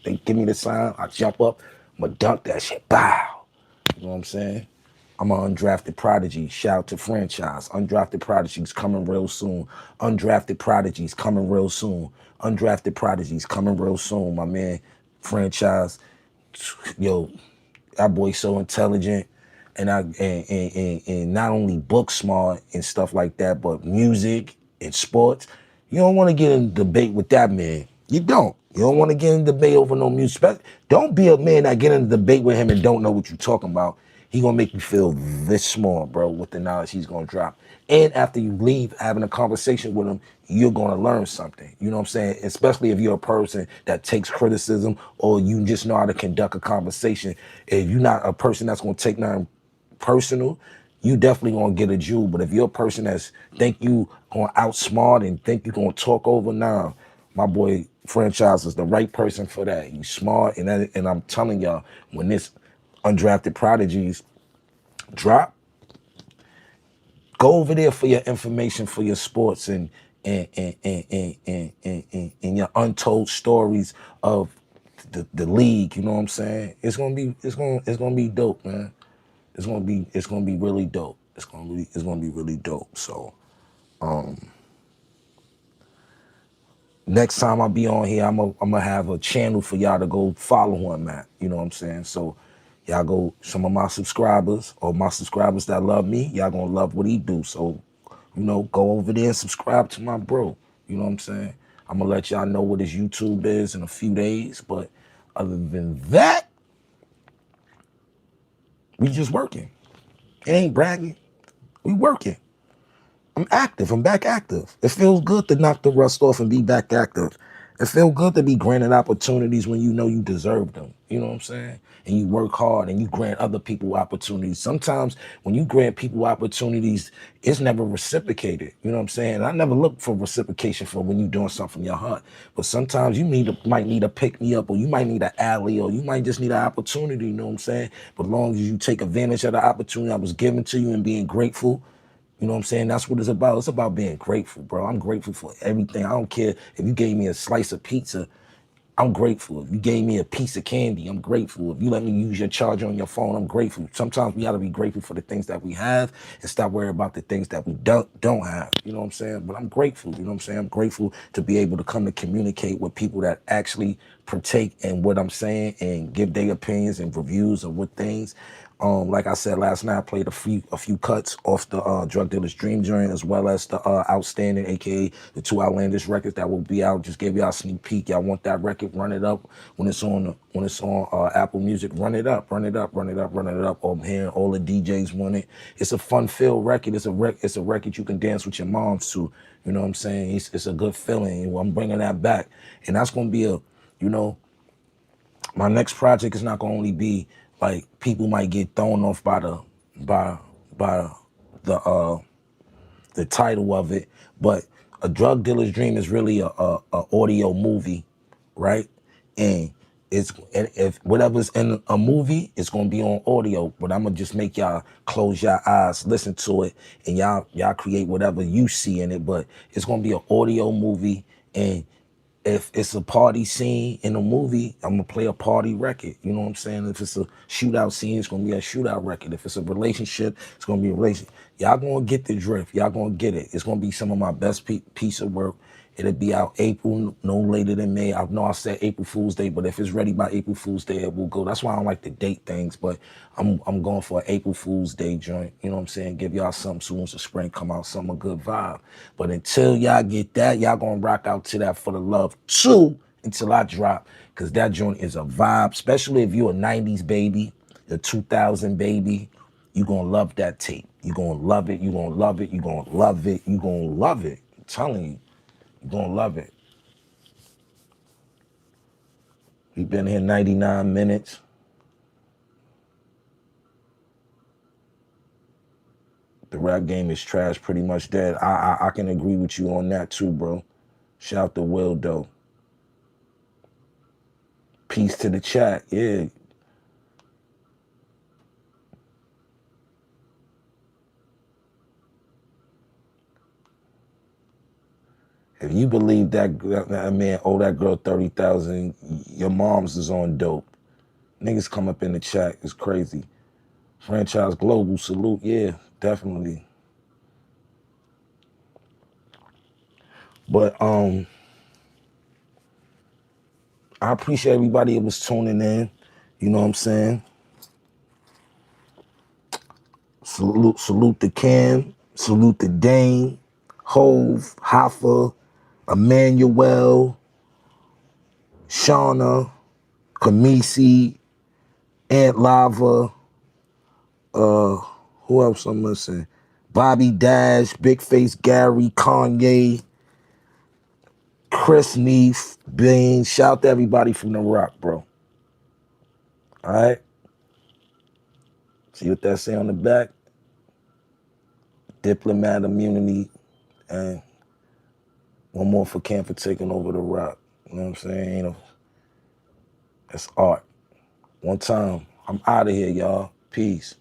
They give me the sign, I jump up, I'ma dunk that shit. Bow. You know what I'm saying? I'm an undrafted prodigy. Shout out to franchise. Undrafted prodigies coming real soon. Undrafted prodigies coming real soon. Undrafted prodigies coming real soon. My man, franchise. Yo, that boy so intelligent, and not only book smart and stuff like that, but music and sports. You don't want to get in a debate with that man. You don't. You don't want to get in a debate over no music. Don't be a man that get in a debate with him and don't know what you're talking about. He gonna make you feel this small, bro, with the knowledge he's gonna drop. And after you leave having a conversation with him, you're gonna learn something. You know what I'm saying? Especially if you're a person that takes criticism or you just know how to conduct a conversation. If you're not a person that's gonna take nothing personal, you definitely gonna get a Jew. But if you're a person that's think you gonna outsmart and think you gonna talk over, now, my boy franchise is the right person for that. He's smart, and I'm telling y'all, when this undrafted prodigies drop, go over there for your information for your sports and your untold stories of the league. You know what I'm saying? It's gonna be dope, man. It's gonna be really dope. It's gonna be really dope. So next time I be on here, I'm gonna have a channel for y'all to go follow him at. You know what I'm saying? So y'all go, some of my subscribers or my subscribers that love me, y'all gonna love what he do. So, go over there and subscribe to my bro. You know what I'm saying? I'm gonna let y'all know what his YouTube is in a few days. But other than that, we just working. It ain't bragging. We working. I'm active. I'm back active. It feels good to knock the rust off and be back active. It feels good to be granted opportunities when you know you deserve them. You know what I'm saying? And you work hard and you grant other people opportunities. Sometimes when you grant people opportunities, it's never reciprocated. You know what I'm saying? I never look for reciprocation for when you're doing something from your heart. But sometimes you might need a pick me up, or you might need an alley, or you might just need an opportunity. You know what I'm saying? But as long as you take advantage of the opportunity that was given to you and being grateful, you know what I'm saying? That's what it's about. It's about being grateful, bro. I'm grateful for everything. I don't care if you gave me a slice of pizza. I'm grateful. If you gave me a piece of candy, I'm grateful. If you let me use your charger on your phone, I'm grateful. Sometimes we gotta be grateful for the things that we have and stop worrying about the things that we don't have. You know what I'm saying? But I'm grateful. You know what I'm saying? I'm grateful to be able to come and communicate with people that actually partake in what I'm saying and give their opinions and reviews of what things. Like I said last night, I played a few cuts off the Drug Dealer's Dream Journey, as well as the Outstanding, aka the two Outlandish records that will be out. Just gave y'all a sneak peek. Y'all want that record? Run it up when it's on Apple Music. Run it up, run it up, run it up, run it up. I'm hearing all the DJs want it. It's a fun-filled record. It's a record you can dance with your moms to. You know what I'm saying? It's a good feeling. I'm bringing that back, and that's gonna be you know my next project is not gonna only be like people might get thrown off by by the title of it, but a drug dealer's dream is really a audio movie, right? And and if whatever's in a movie, it's gonna be on audio. But I'm gonna just make y'all close your eyes, listen to it, and y'all create whatever you see in it. But it's gonna be an audio movie, and if it's a party scene in a movie, I'm gonna play a party record. You know what I'm saying? If it's a shootout scene, it's gonna be a shootout record. If it's a relationship, it's gonna be a relationship. Y'all gonna get the drift. Y'all gonna get it. It's gonna be some of my best piece of work. It'll be out April, no later than May. I know I said April Fool's Day, but if it's ready by April Fool's Day, it will go. That's why I don't like to date things, but I'm going for an April Fool's Day joint. You know what I'm saying? Give y'all something soon as the spring come out, something a good vibe. But until y'all get that, y'all gonna rock out to that For the Love 2 until I drop, because that joint is a vibe, especially if you're a 90s baby, a 2000 baby. You gonna love that tape. You gonna love it. You gonna love it. You gonna love it. You gonna love it. I'm telling you. You're gonna love it. We've been here 99 minutes. The rap game is trash, pretty much dead. I can agree with you on that too, bro. Shout out to Will though. Peace to the chat. Yeah. If you believe that man owe that girl 30,000, your mom's is on dope. Niggas come up in the chat. It's crazy. Franchise Global, salute. Yeah, definitely. But I appreciate everybody that was tuning in. You know what I'm saying? Salute to Cam, salute to Dane, Hove, Hoffa, Emmanuel, Shauna, Kamisi, Aunt Lava, who else I'm missing? Bobby Dash, Big Face Gary, Kanye, Chris Neef, Bean. Shout out to everybody from the Rock, bro. All right? See what that say on the back? Diplomat immunity, and one more for Cam for taking over the Rock. You know what I'm saying? You know, that's art. One time. I'm out of here, y'all. Peace.